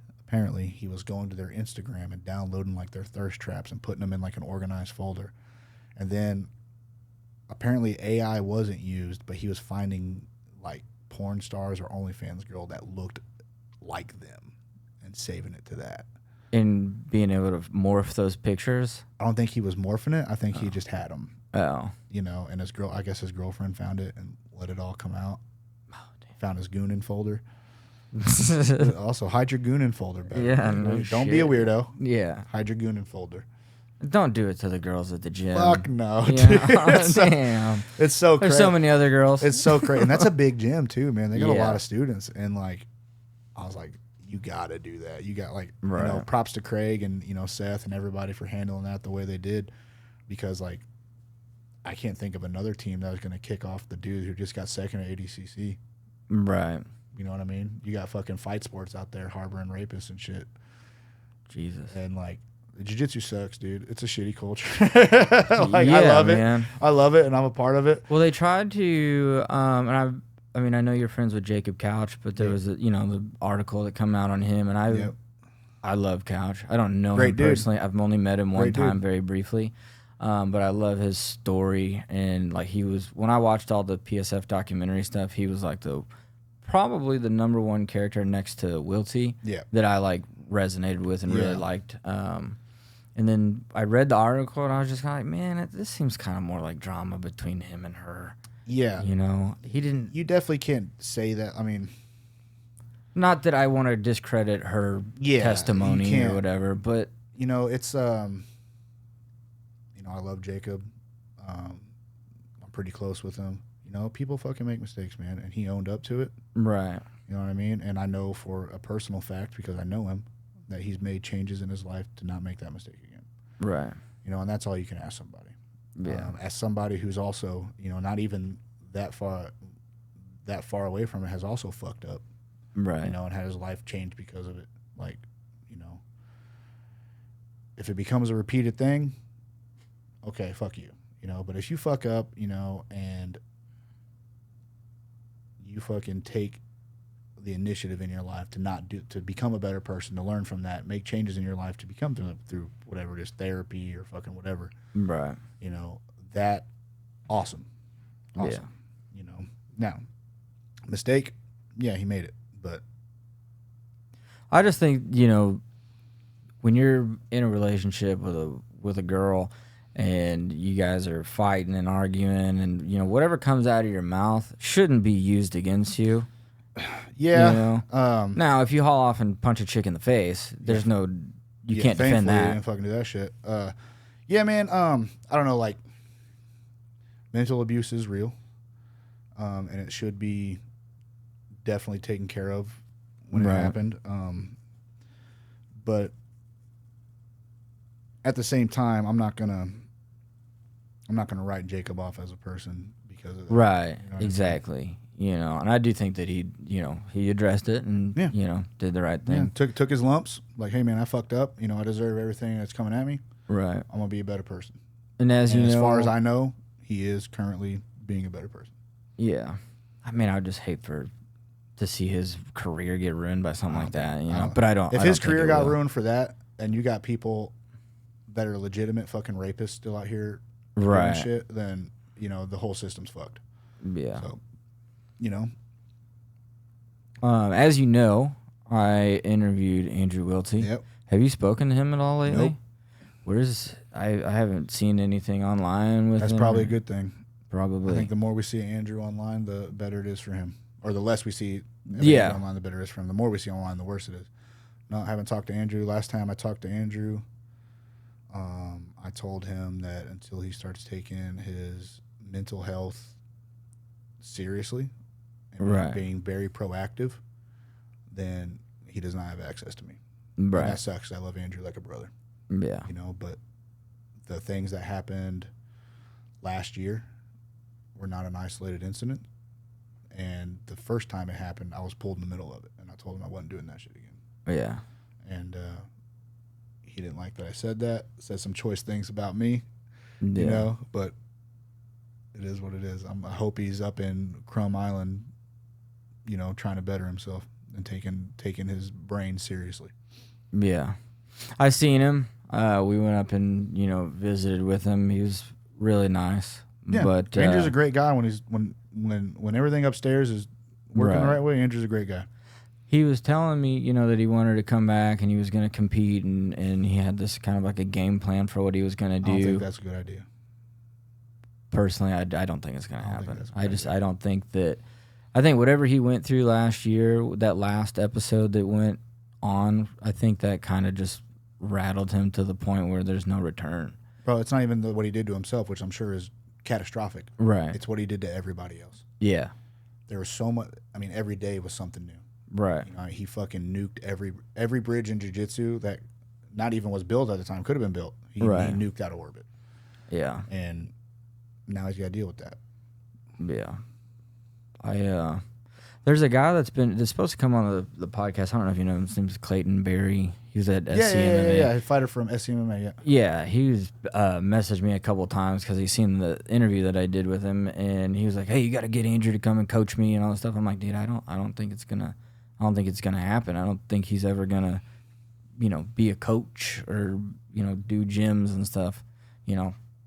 he was going to their Instagram and downloading like their thirst traps and putting them in like an organized folder. And then apparently AI wasn't used, but he was finding like porn stars or OnlyFans girl that looked like them and saving it to that. And being able to morph those pictures. I don't think he was morphing it. I think he just had them, Oh, you know, and his girlfriend found it and let it all come out. Found his Goonin folder. Also, hide your Goonin folder back. Yeah, no Don't be a shit. weirdo. yeah. Hide your Goonin folder. Don't do it to the girls at the gym. Fuck no. Yeah. Dude. It's so, Damn. it's so There's crazy. so many other girls. It's so crazy. And that's a big gym too, man. They got a Yeah. lot of students. And like, I was like, you got to do that. You got like, you know, Right. props to Craig and, you know, Seth and everybody for handling that the way they did. Because like, I can't think of another team that was going to kick off the dude who just got second at ADCC. Right. You know what I mean? You got fucking fight sports out there harboring rapists and shit. Jesus. And like, jiu-jitsu sucks, dude. It's a shitty culture. Like, I Yeah, love man. it. I love it, and I'm a part of it. Well, they tried to, and I mean, I know you're friends with Jacob Couch, but there Yeah. was the article that come out on him, and Yep. I love Couch. I don't know Great him dude. personally. I've only met him one Great dude. time, very briefly, but I love his story. And like when I watched all the PSF documentary stuff, he was like probably the number one character next to Wilty Yeah. that I like resonated with and really Yeah. liked. And then I read the article and I was just kind of like, man, this seems kind of more like drama between him and her. Yeah. You know, he didn't. You definitely can't say that. I mean, Not that I want to discredit her Yeah, testimony you can't. or whatever, but you know, it's you know, I love Jacob. I'm pretty close with him. You know, people fucking make mistakes, man, and he owned up to it. right, You know what I mean? And I know for a personal fact, because I know him, that he's made changes in his life to not make that mistake again. right, You know, and that's all you can ask somebody. yeah, As somebody who's also, you know, not even that far away from it, has also fucked up, right, you know, and had his life changed because of it. Like, you know, if it becomes a repeated thing, okay, fuck you, you know. But if you fuck up, you know, and you fucking take the initiative in your life to become a better person, to learn from that, make changes in your life to become through whatever it is, therapy or fucking whatever, right, you know, that awesome. yeah, You know, now mistake, yeah, he made it, but I just think when you're in a relationship with a girl and you guys are fighting and arguing and whatever comes out of your mouth shouldn't be used against you. yeah, You know? Now, if you haul off and punch a chick in the face, there's no you can't defend that. You didn't fucking do that shit. Yeah, man. I don't know. Like, mental abuse is real, and it should be definitely taken care of when it happened. But at the same time, I'm not gonna write Jacob off as a person because of that. Right. You know exactly. You know, and I do think that he addressed it and did the right thing. Yeah. Took his lumps. Like, hey man, I fucked up. You know, I deserve everything that's coming at me. Right. I'm gonna be a better person. And as far as I know, he is currently being a better person. Yeah. I mean, I would just hate to see his career get ruined by something like that. You know, but I don't. If I his don't think career it got will. ruined for that, and you got people that are legitimate fucking rapists still out here right? doing shit, then the whole system's fucked. Yeah. So, as you know, I interviewed Andrew Wiltie. Yep. Have you spoken to him at all lately? Nope. Where's I haven't seen anything online with him. That's probably a good thing. Probably. I think the more we see Andrew online, the better it is for him. Or the less we see Yeah. Andrew online, the better it is for him. The more we see online, the worse it is. No, I haven't talked to Andrew. Last time I talked to Andrew, I told him that until he starts taking his mental health seriously and Right. being very proactive, then he does not have access to me. Right. And that sucks. I love Andrew like a brother. Yeah. But the things that happened last year were not an isolated incident. And the first time it happened, I was pulled in the middle of it. And I told him I wasn't doing that shit again. Yeah. And he didn't like that I said that. Said some choice things about me, Yeah. But it is what it is. I hope he's up in Crum Island, trying to better himself and taking his brain seriously. Yeah. I seen him. We went up and visited with him. He was really nice. Yeah, but Andrew's a great guy when everything upstairs is working the right way. Andrew's a great guy. He was telling me, that he wanted to come back and he was going to compete and he had this kind of like a game plan for what he was going to do. I don't think that's a good idea. Personally, I don't think it's going to happen. I don't think that. I think whatever he went through last year, that last episode that went on, I think that kind of just rattled him to the point where there's no return. Bro, it's not even what he did to himself, which I'm sure is catastrophic. Right. It's what he did to everybody else. Yeah. There was so much. I mean, every day was something new. Right. He fucking nuked every bridge in jiu-jitsu that not even was built at the time, could have been built. He nuked out of orbit. Yeah. And now he's got to deal with that. Yeah. There's a guy that's supposed to come on the podcast. I don't know if you know him. His name's Clayton Berry. He was at SCMMA. Yeah. Fighter from SCMMA, yeah. Yeah, he was messaged me a couple of times because he's seen the interview that I did with him, and he was like, "Hey, you got to get Andrew to come and coach me and all this stuff." I'm like, "Dude, I don't think it's gonna happen. I don't think he's ever gonna, be a coach or do gyms and stuff."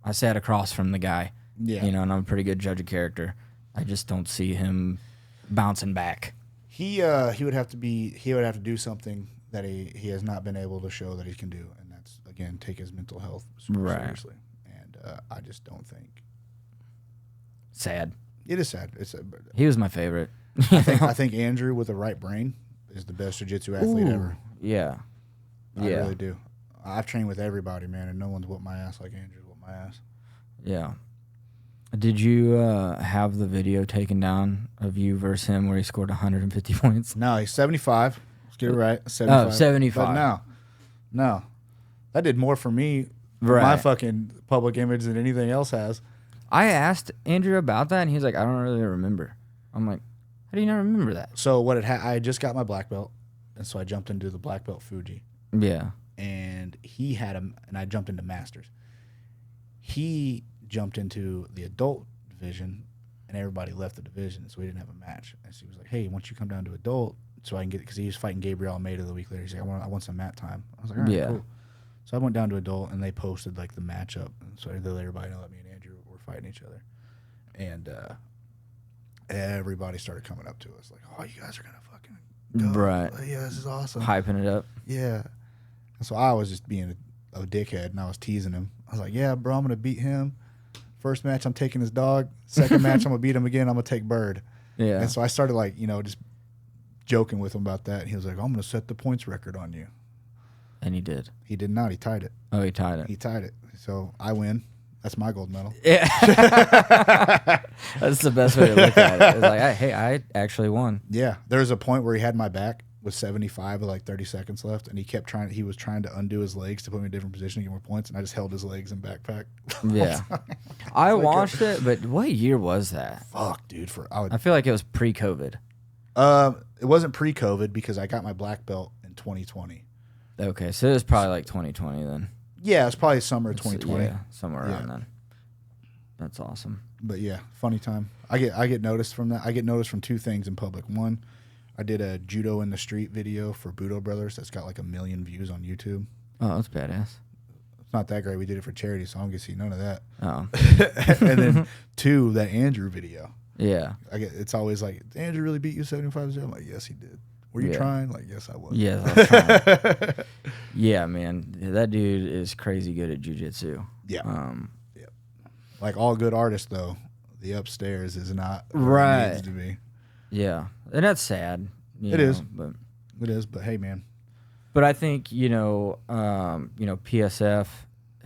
I sat across from the guy. Yeah. And I'm a pretty good judge of character. I just don't see him bouncing back. He would have to do something that he has not been able to show that he can do, and that's again take his mental health super seriously. And I just don't think. Sad. It is sad. He was my favorite. I think Andrew with the right brain is the best jiu-jitsu athlete ever. Yeah. I really do. I've trained with everybody, man, and no one's whooped my ass like Andrew whooped my ass. Yeah. Did you have the video taken down of you versus him where he scored 150 points? No, he's 75. Let's get it right. 75. Oh, 75. But no. That did more for me, Right. my fucking public image than anything else has. I asked Andrew about that, and he was like, "I don't really remember." I'm like, "How do you not remember that?" So I just got my black belt, and so I jumped into the black belt Fuji. Yeah. And he had him, and I jumped into masters. He jumped into the adult division, and everybody left the division, so we didn't have a match. And so he was like, "Hey, why don't you come down to adult so I can get?" Because he was fighting Gabriel Almeida the week later. He's like, "I want some mat time." I was like, "All right, cool." So I went down to adult, and they posted like the matchup, and so they let everybody know that me and Andrew were fighting each other, and everybody started coming up to us like, "Oh, you guys are gonna fucking go. Right? Like, yeah, this is awesome." Hyping it up. Yeah. And so I was just being a dickhead, and I was teasing him. I was like, "Yeah, bro, I'm gonna beat him. First match, I'm taking his dog. Second match, I'm gonna beat him again. I'm gonna take Bird." Yeah. And so I started just joking with him about that. And he was like, "I'm gonna set the points record on you." And he did. He did not. He tied it. Oh, he tied it. He tied it. So I win. That's my gold medal. Yeah. That's the best way to look at it. It's like, hey, I actually won. Yeah. There was a point where he had my back with 75 with like 30 seconds left, and he was trying to undo his legs to put me in a different position to get more points, and I just held his legs and backpack. Yeah. I watched it, but what year was that? Fuck, dude. I feel like it was pre-COVID. It wasn't pre-COVID because I got my black belt in 2020. Okay, so it was probably like 2020 then. Yeah, it's probably summer of 2020. Yeah, somewhere around then. That's awesome. But yeah, funny time. I get noticed from that. I get noticed from two things in public. One, I did a judo in the street video for Budo Brothers that's got like 1 million views on YouTube. Oh, that's badass. It's not that great. We did it for charity, so I don't get to see none of that. Oh. And then two, that Andrew video. Yeah. It's always like, did Andrew really beat you 75-0? I'm like, yes, he did. Were you trying? Like, yes, I was. Yeah, I was trying. Yeah, man. That dude is crazy good at jiu-jitsu. Yeah. Yeah. Like all good artists, though, the upstairs is not right. It needs to be. Yeah. And that's sad. It is. But hey, man. But I think, PSF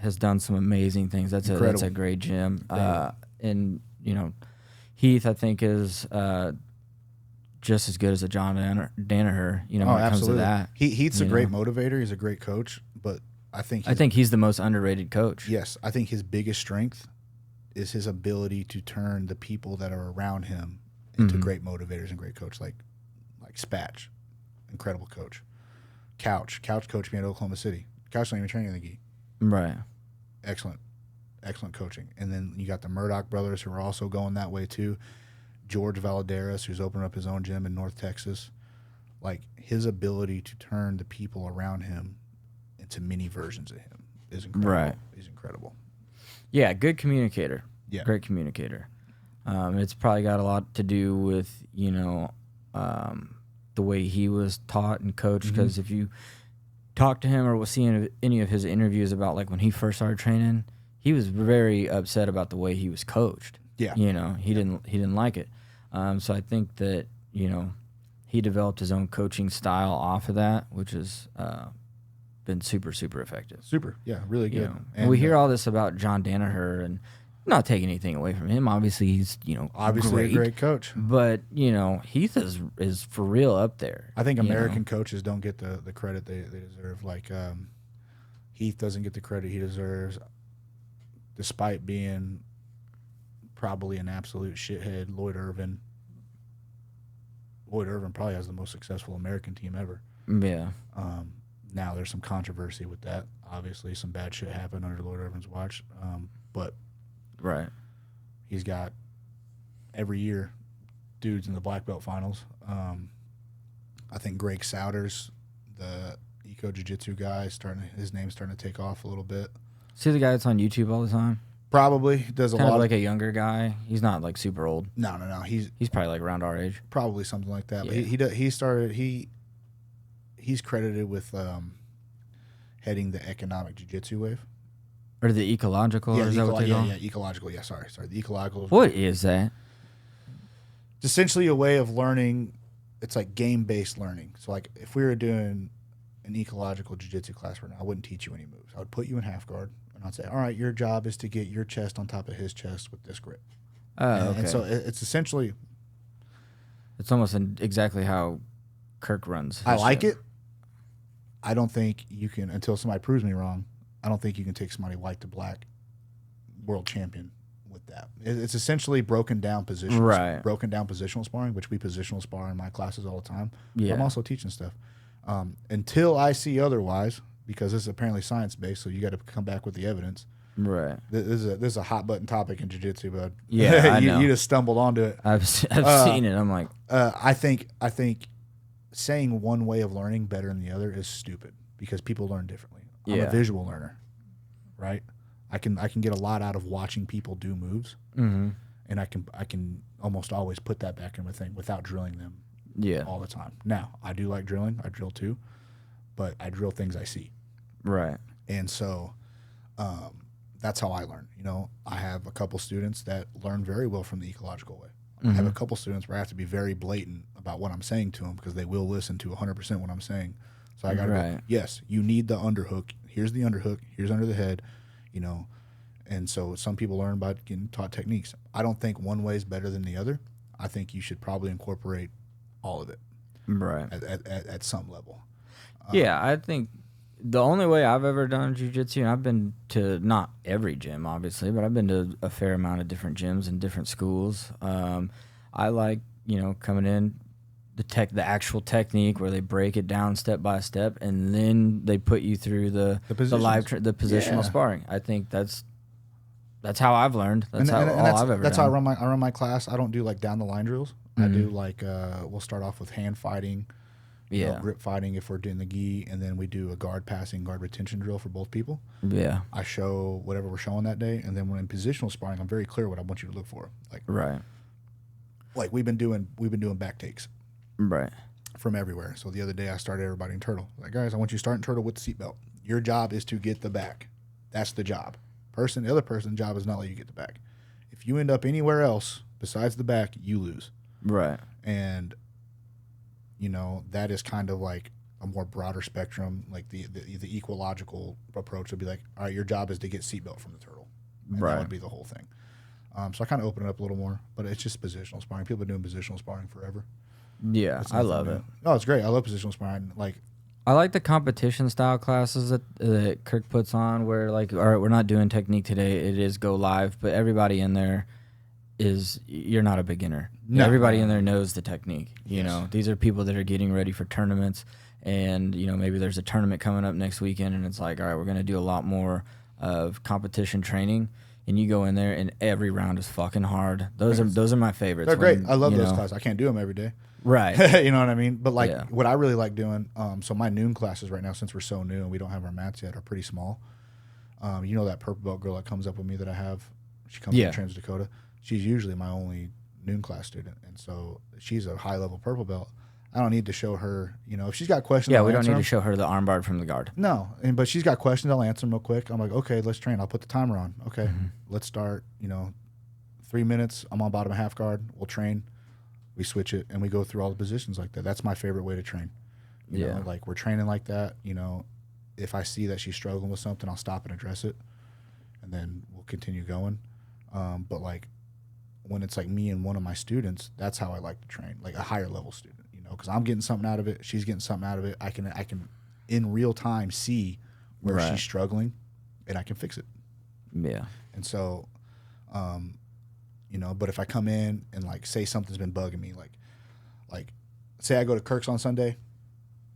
has done some amazing things. That's a great gym. And, Heath, I think, is just as good as a John Danaher, when it comes to that. Heath's a great motivator. He's a great coach, but I think he's the most underrated coach. Yes, I think his biggest strength is his ability to turn the people that are around him into great motivators and great coach, like Spatch, incredible coach. Couch coached me at Oklahoma City. Couch not even training the gi. Right. Excellent coaching. And then you got the Murdoch brothers who are also going that way too. George Valadares, who's opening up his own gym in North Texas. Like, his ability to turn the people around him into mini versions of him is incredible. Right. He's incredible. Yeah, good communicator. Yeah. Great communicator. It's probably got a lot to do with, the way he was taught and coached, because if you talk to him or will see any of his interviews about, like, when he first started training, he was very upset about the way he was coached. Yeah. He didn't like it. So I think that, he developed his own coaching style off of that, which has been super, super effective. Super. Yeah, really good. And we hear all this about John Danaher, and not taking anything away from him. Obviously, he's, obviously a great coach. But, Heath is for real up there. I think American coaches don't get the credit they deserve. Like, Heath doesn't get the credit he deserves, despite being probably an absolute shithead. Lloyd Irvin probably has the most successful American team ever. Yeah. Now there's some controversy with that. Obviously, some bad shit happened under Lloyd Irvin's watch. But right, he's got every year dudes in the black belt finals. I think Greg Souders, the Eco Jiu-Jitsu guy, his name's starting to take off a little bit. See the guy that's on YouTube all the time? Probably does a kind lot of like a younger guy. He's not like super old. No. He's probably like around our age. Probably something like that. Yeah. But he's credited with heading the economic jiu-jitsu wave. Or the ecological? Yeah, or is that what they call? Yeah, ecological. Yeah, sorry. The ecological. What is that? It's essentially a way of learning. It's like game-based learning. So, like, if we were doing an ecological jiu-jitsu class right now, I wouldn't teach you any moves. I would put you in half guard, and I'd say, all right, your job is to get your chest on top of his chest with this grip. Okay. And so it's essentially... It's almost exactly how Kirk runs. I like it. I don't think you can, until somebody proves me wrong, I don't think you can take somebody white to black world champion with that. It's essentially broken down positions. Right. Broken down positional sparring, which we positional spar in my classes all the time. Yeah. But I'm also teaching stuff. Until I see otherwise, because this is apparently science-based, so you got to come back with the evidence. Right. This is a hot button topic in jiu-jitsu, bud. Yeah, I know. You just stumbled onto it. I've seen it. I'm like, I think saying one way of learning better than the other is stupid because people learn differently. I'm a visual learner, right? I can get a lot out of watching people do moves, and I can almost always put that back in my thing without drilling them. All the time. Now I do like drilling. I drill too, but I drill things I see. Right. And so, that's how I learn. I have a couple students that learn very well from the ecological way. I have a couple students where I have to be very blatant about what I'm saying to them because they will listen to 100% what I'm saying. So I got to go, yes, you need the underhook. Here's the underhook. Here's under the head, you know. And so some people learn by getting taught techniques. I don't think one way is better than the other. I think you should probably incorporate all of it, right, at some level. Yeah, I think the only way I've ever done jiu-jitsu, and I've been to not every gym, obviously, but I've been to a fair amount of different gyms and different schools. I like, you know, coming in the actual technique where they break it down step by step, and then they put you through the positional sparring. I think that's how I've learned. That's I've ever done. That's how I run my class. I don't do like down the line drills. I do like we'll start off with hand fighting, you know, grip fighting if we're doing the gi, and then we do a guard passing, guard retention drill for both people. Yeah. I show whatever we're showing that day, and then when in positional sparring, I'm very clear what I want you to look for. Like we've been doing back takes. Right. From everywhere. So the other day I started everybody in turtle. Like, guys, I want you to start in turtle with the seatbelt. Your job is to get the back. That's the job. The other person's job is not let you get the back. If you end up anywhere else besides the back, you lose. Right. And, you know, that is kind of like a more broader spectrum. Like the ecological approach would be like, all right, your job is to get seatbelt from the turtle. And that would be the whole thing. So I kind of open it up a little more, but it's just positional sparring. People have been doing positional sparring forever. Yeah, I love it. Oh, it's great. I love positional sparring. Like, I like the competition style classes that Kirk puts on where, like, all right, we're not doing technique today. It is go live, but everybody in there you're not a beginner. No. Everybody in there knows the technique. You know, these are people that are getting ready for tournaments, and, you know, maybe there's a tournament coming up next weekend, and it's like, all right, we're going to do a lot more of competition training. And you go in there, and every round is fucking hard. Those are my favorites. They're great. I love those classes. I can't do them every day. Right. You know what I mean? But like what I really like doing, so my noon classes right now, since we're so new and we don't have our mats yet, are pretty small. You know that purple belt girl that comes up with me that I have? She comes from Trans Dakota. She's usually my only noon class student. And so she's a high level purple belt. I don't need to show her, you know, if she's got questions. Yeah, we don't need to show her the armbar from the guard. No, but she's got questions. I'll answer them real quick. I'm like, okay, let's train. I'll put the timer on. Okay, let's start. You know, 3 minutes. I'm on bottom of half guard. We'll train. We switch it, and we go through all the positions like that. That's my favorite way to train. You know, like we're training like that. You know, if I see that she's struggling with something, I'll stop and address it, and then we'll continue going. But like when it's like me and one of my students, that's how I like to train, like a higher level student. You know, because I'm getting something out of it, she's getting something out of it. I can in real time see where she's struggling, and I can fix it. Yeah. And so, you know, but if I come in and like say something's been bugging me, like say I go to Kirk's on Sunday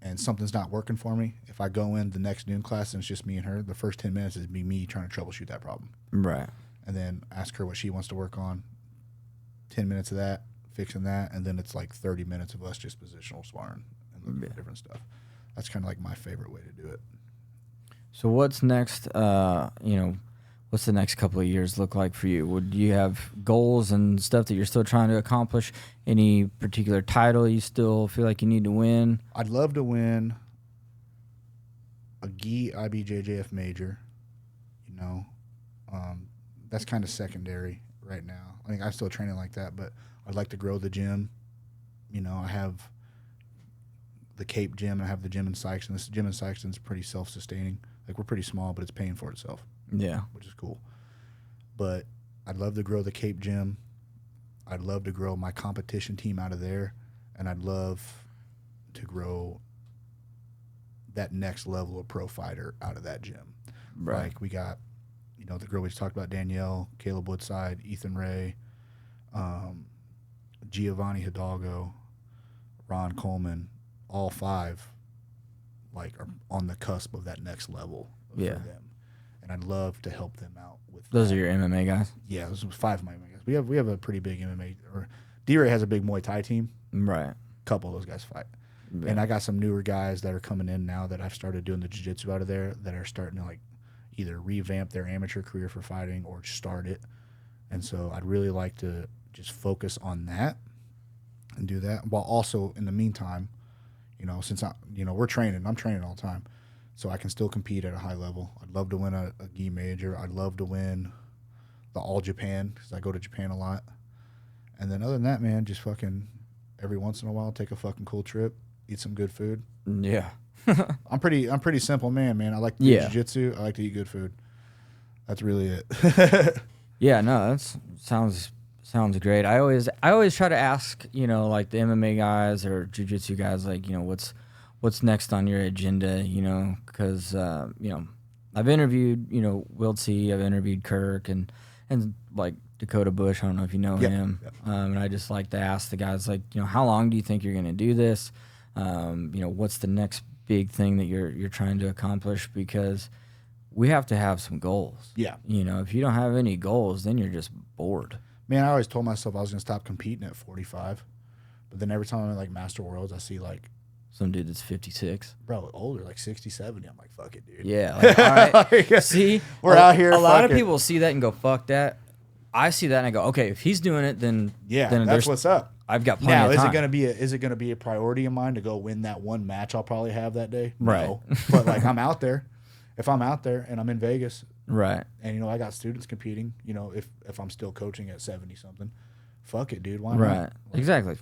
and something's not working for me, if I go in the next noon class and it's just me and her, the first 10 minutes is me trying to troubleshoot that problem. Right. And then ask her what she wants to work on. 10 minutes of that, fixing that, and then it's like 30 minutes of us just positional sparring and looking for different stuff. That's kind of like my favorite way to do it. So what's next? You know, what's the next couple of years look like for you? Would you have goals and stuff that you're still trying to accomplish? Any particular title you still feel like you need to win? I'd love to win a gi IBJJF major. You know, that's kind of secondary right now. I think I'm still training like that, but I'd like to grow the gym. You know, I have the Cape gym and I have the gym in Sykeston. This gym in Sykeston is pretty self-sustaining. Like, we're pretty small, but it's paying for itself. Yeah. Which is cool. But I'd love to grow the Cape gym. I'd love to grow my competition team out of there. And I'd love to grow that next level of pro fighter out of that gym. Right. Like, we got, you know, the girl we just talked about, Danielle, Caleb Woodside, Ethan Ray, Giovanni Hidalgo, Ron Coleman, all five, like, are on the cusp of that next level for them. And I'd love to help them out with those. Are your MMA guys? Yeah, those are 5 of my MMA guys. We have a pretty big MMA. Or D-Ray has a big Muay Thai team. Right. A couple of those guys fight. Yeah. And I got some newer guys that are coming in now that I've started doing the jiu-jitsu out of there that are starting to, like, either revamp their amateur career for fighting or start it. And so I'd really like to just focus on that and do that, while also in the meantime, you know, since we're training, I'm training all the time, so I can still compete at a high level. I'd love to win a gi major. I'd love to win the All Japan because I go to Japan a lot. And then other than that, man, just fucking every once in a while take a fucking cool trip, eat some good food. Yeah. I'm pretty simple man. I like to do jiu-jitsu. I like to eat good food. That's really it. Yeah, no, that sounds great. I always try to ask, like the MMA guys or jiu-jitsu guys, like, what's next on your agenda, because I've interviewed, Wiltsey, I've interviewed Kirk and like Dakota Bush. I don't know if you know him. Yep. And I just like to ask the guys, like, how long do you think you're going to do this? What's the next big thing that you're trying to accomplish? Because we have to have some goals. Yeah. If you don't have any goals, then you're just bored. Man, I always told myself I was going to stop competing at 45. But then every time I'm in, like, Master Worlds, I see, like, some dude that's 56. Bro, older, like 60, 70. I'm like, fuck it, dude. Yeah. Like, all right. See? We're out here. A lot of people see that and go, fuck that. I see that and I go, okay, if he's doing it, then that's what's up. I've got plenty of time. Is it gonna be a priority of mine to go win that one match I'll probably have that day? Right. No. But like I'm out there. If I'm out there and I'm in Vegas, right, and I got students competing, if I'm still coaching at 70 something, fuck it, dude. Why not? Right. Like, exactly.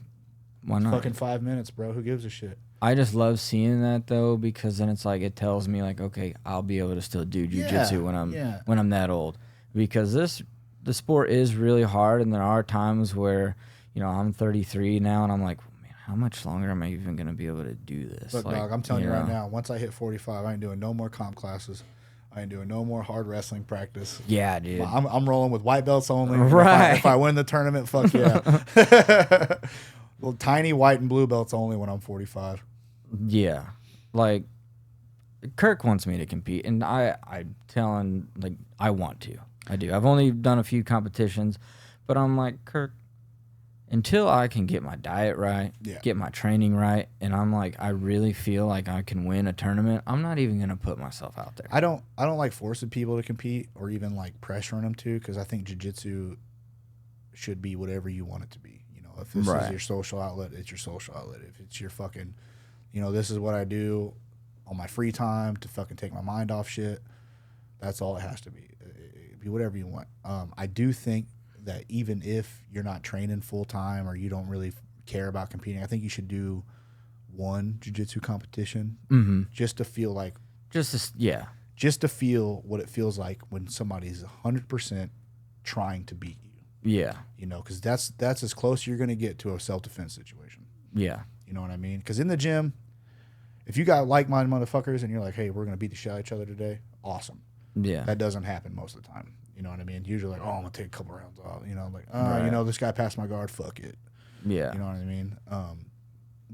Why not? Fucking 5 minutes, bro. Who gives a shit? I just love seeing that though, because then it's like it tells me like, okay, I'll be able to still do jiu-jitsu when I'm that old. Because the sport is really hard, and there are times where, I'm 33 now and I'm like, man, how much longer am I even going to be able to do this? Look, dog, I'm telling you right now, once I hit 45, I ain't doing no more comp classes. I ain't doing no more hard wrestling practice. Yeah, dude. I'm rolling with white belts only. Right. If I win the tournament, fuck yeah. Well, tiny white and blue belts only when I'm 45. Yeah. Like, Kirk wants me to compete, and I'm telling, like, I want to. I do. I've only done a few competitions, but I'm like, Kirk, until I can get my diet right, get my training right, and I'm like, I really feel like I can win a tournament, I'm not even going to put myself out there. I don't like forcing people to compete or even like pressuring them to, because I think jiu-jitsu should be whatever you want it to be. If this is your social outlet, it's your social outlet. If it's your fucking, this is what I do on my free time to fucking take my mind off shit, that's all it has to be. It be whatever you want. I do think that even if you're not training full time or you don't really care about competing, I think you should do one jiu-jitsu competition just to feel like, just to feel what it feels like when somebody's 100% trying to beat you. Yeah. Because that's as close you're going to get to a self-defense situation. Yeah. You know what I mean? Because in the gym, if you got like-minded motherfuckers and you're like, hey, we're going to beat the shit out of each other today, awesome. Yeah. That doesn't happen most of the time. You know what I mean? Usually like, oh, I'm going to take a couple rounds off. Like, this guy passed my guard, fuck it. Yeah. You know what I mean?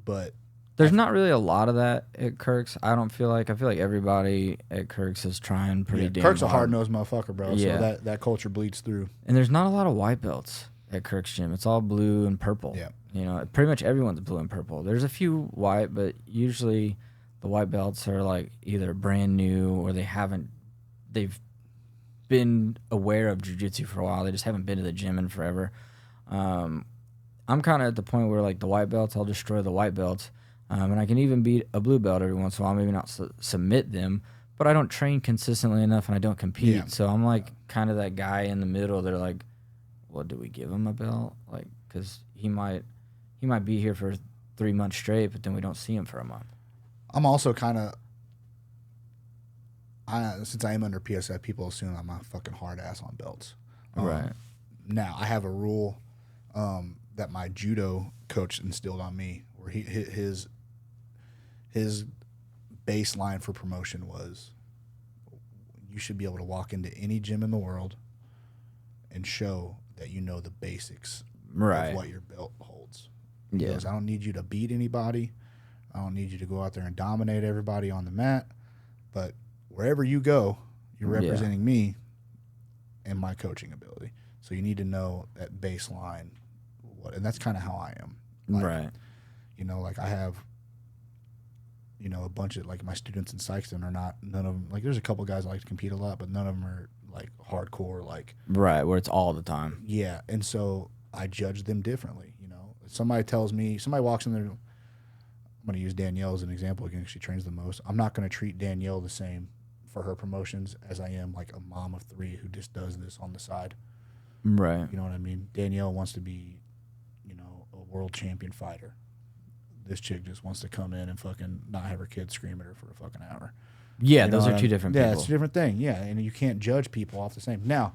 But there's not really a lot of that at Kirk's. I feel like everybody at Kirk's is trying pretty damn hard. Kirk's a hard-nosed motherfucker, bro. Yeah. So that culture bleeds through. And there's not a lot of white belts at Kirk's gym. It's all blue and purple. Yeah. Pretty much everyone's blue and purple. There's a few white, but usually the white belts are like either brand new or they've been aware of jiu-jitsu for a while. They just haven't been to the gym in forever. I'm kind of at the point where like the white belts, I'll destroy the white belts. And I can even beat a blue belt every once in a while, maybe not submit them, but I don't train consistently enough and I don't compete. Yeah. So I'm like kind of that guy in the middle. They're like, well, do we give him a belt? Like, because he might be here for 3 months straight, but then we don't see him for a month. I'm also kind of, since I am under PSF, people assume I'm a fucking hard ass on belts. Right. Now, I have a rule that my judo coach instilled on me, where his baseline for promotion was, you should be able to walk into any gym in the world and show that you know the basics of what your belt holds. He goes, I don't need you to beat anybody. I don't need you to go out there and dominate everybody on the mat. But wherever you go, you're representing me and my coaching ability. So you need to know that baseline. And that's kind of how I am. Like, right. Like I have, a bunch of, like, my students in Sykeston are not, none of them, like, there's a couple guys that like to compete a lot, but none of them are, like, hardcore, like. Right, where it's all the time. Yeah, and so I judge them differently, Somebody walks in there, I'm going to use Danielle as an example again, because she trains the most. I'm not going to treat Danielle the same for her promotions as I am, like, a mom of 3 who just does this on the side. Right. You know what I mean? Danielle wants to be, a world champion fighter. this chick just wants to come in and fucking not have her kid scream at her for a fucking hour. Yeah, You know those what are I two mean? different Yeah, people. it's a different thing. Yeah, and you can't judge people off the same. Now,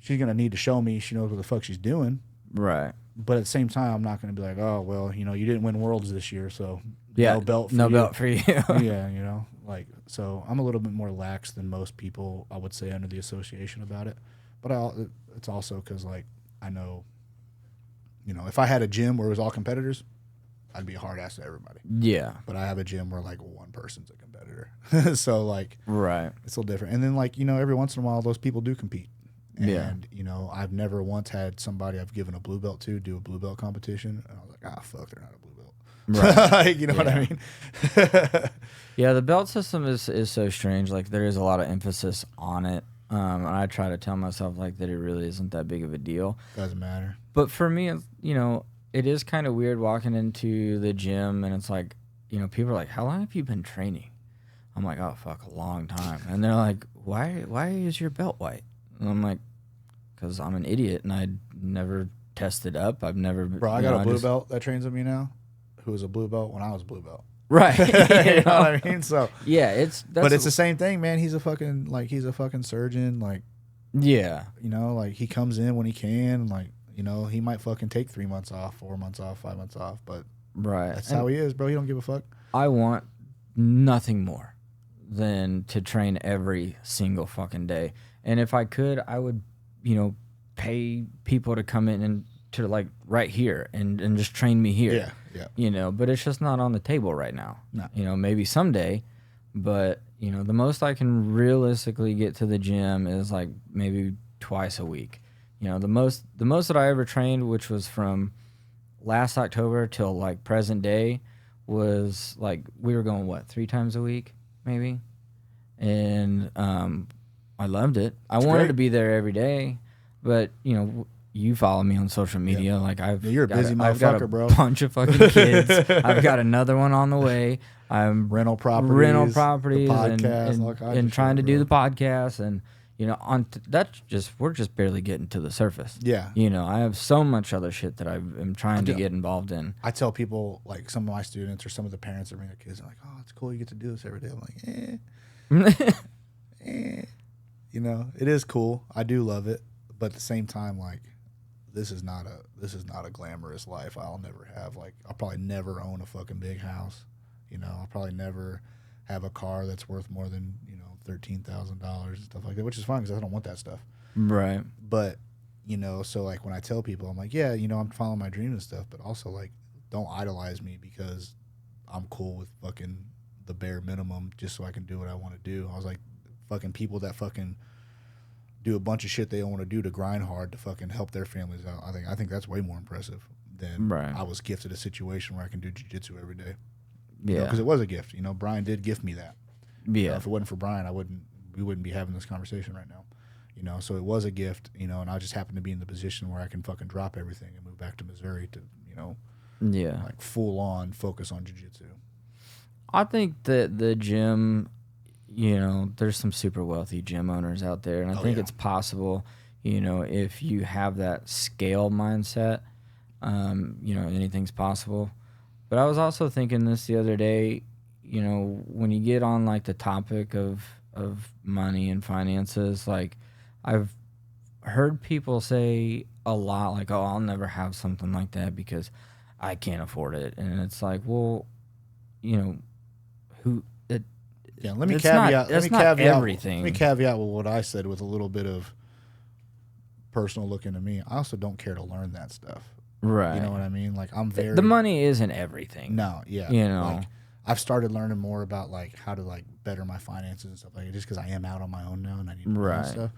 she's gonna need to show me she knows what the fuck she's doing. Right. But at the same time, I'm not gonna be like, oh well, you know, you didn't win Worlds this year, so Yeah. no belt for no you. belt for you. Yeah, you know, like, so I'm a little bit more lax than most people, I would say, under the association about it. But it's also because, like, I know, you know, if I had a gym where it was all competitors, I'd be a hard ass to everybody. Yeah. But I have a gym where, like, one person's a competitor. So, like, Right. it's a little different. And then, like, you know, every once in a while, those people do compete. And, Yeah. you know, I've never once had somebody I've given a blue belt to do a blue belt competition. And I was like, ah, fuck, they're not a blue belt. Right. Like, you know what I mean? Yeah, the belt system is so strange. Like, there is a lot of emphasis on it. And I try to tell myself, like, that it really isn't that big of a deal. Doesn't matter. But for me, you know, it is kind of weird walking into the gym and it's like, you know, people are like, how long have you been training? I'm like, oh, fuck, a long time. And they're like, why is your belt white? And I'm like, because I'm an idiot and I never tested up. I've never. Bro, I got a blue belt that trains with me now, who was a blue belt when I was blue belt. Right. You know what I mean? So yeah, but it's the same thing, man. He's a fucking surgeon. Like, yeah, you know, like, he comes in when he can. Like, you know, he might fucking take 3 months off, 4 months off, 5 months off. But right. that's how he is, bro. He don't give a fuck. I want nothing more than to train every single fucking day. And if I could, I would, you know, pay people to come in and to, like, right here and just train me here. Yeah, yeah. You know, but it's just not on the table right now. No. You know, maybe someday, but, you know, the most I can realistically get to the gym is like maybe twice a week. You know, the most that I ever trained, which was from last October till like present day, was like we were going, what, 3 times a week maybe? And I loved it. I wanted great. to be there every day, but, you know, you follow me on social media. Like, you're a busy I've got motherfucker, a bro. bunch of fucking kids. I've got another one on the way. I'm rental properties, the podcast, all kinds and of trying shit, to do bro. the podcast, and, you know, we're just barely getting to the surface. Yeah. You know, I have so much other shit that I'm trying to get involved in. I tell people, like, some of my students or some of the parents that bring their kids, are like, oh, it's cool, you get to do this every day. I'm like, you know, it is cool. I do love it, but at the same time, like, this is not a glamorous life. I'll never have, like, I'll probably never own a fucking big house. You know, I'll probably never have a car that's worth more than, you know, $13,000 and stuff like that, which is fine because I don't want that stuff. Right. But, you know, so, like, when I tell people, I'm like, yeah, you know, I'm following my dreams and stuff, but also, like, don't idolize me because I'm cool with fucking the bare minimum just so I can do what I want to do. I was like, fucking people that fucking do a bunch of shit they don't want to do to grind hard to fucking help their families out. I think that's way more impressive than Right. I was gifted a situation where I can do jiu-jitsu every day. Yeah. Because it was a gift. You know, Brian did gift me that. Yeah. You know, if it wasn't for Brian, we wouldn't be having this conversation right now. You know, so it was a gift, you know, and I just happened to be in the position where I can fucking drop everything and move back to Missouri to, you know, Yeah. like, full on focus on jiu-jitsu. I think that the gym, you know, there's some super wealthy gym owners out there, and I think yeah. it's possible, you know, if you have that scale mindset, you know, anything's possible. But I was also thinking this the other day, you know, when you get on, like, the topic of money and finances, like, I've heard people say a lot, like, oh, I'll never have something like that because I can't afford it. And it's like, well, you know, Yeah, let me It's caveat. not- Let me that's not caveat. everything. Let me caveat with what I said with a little bit of personal look into me. I also don't care to learn that stuff. right. You know what I mean? Like, I'm very The money isn't everything. No, yeah. You know. Like, I've started learning more about, like, how to, like, better my finances and stuff like that, just because I am out on my own now and I need to learn Right. stuff.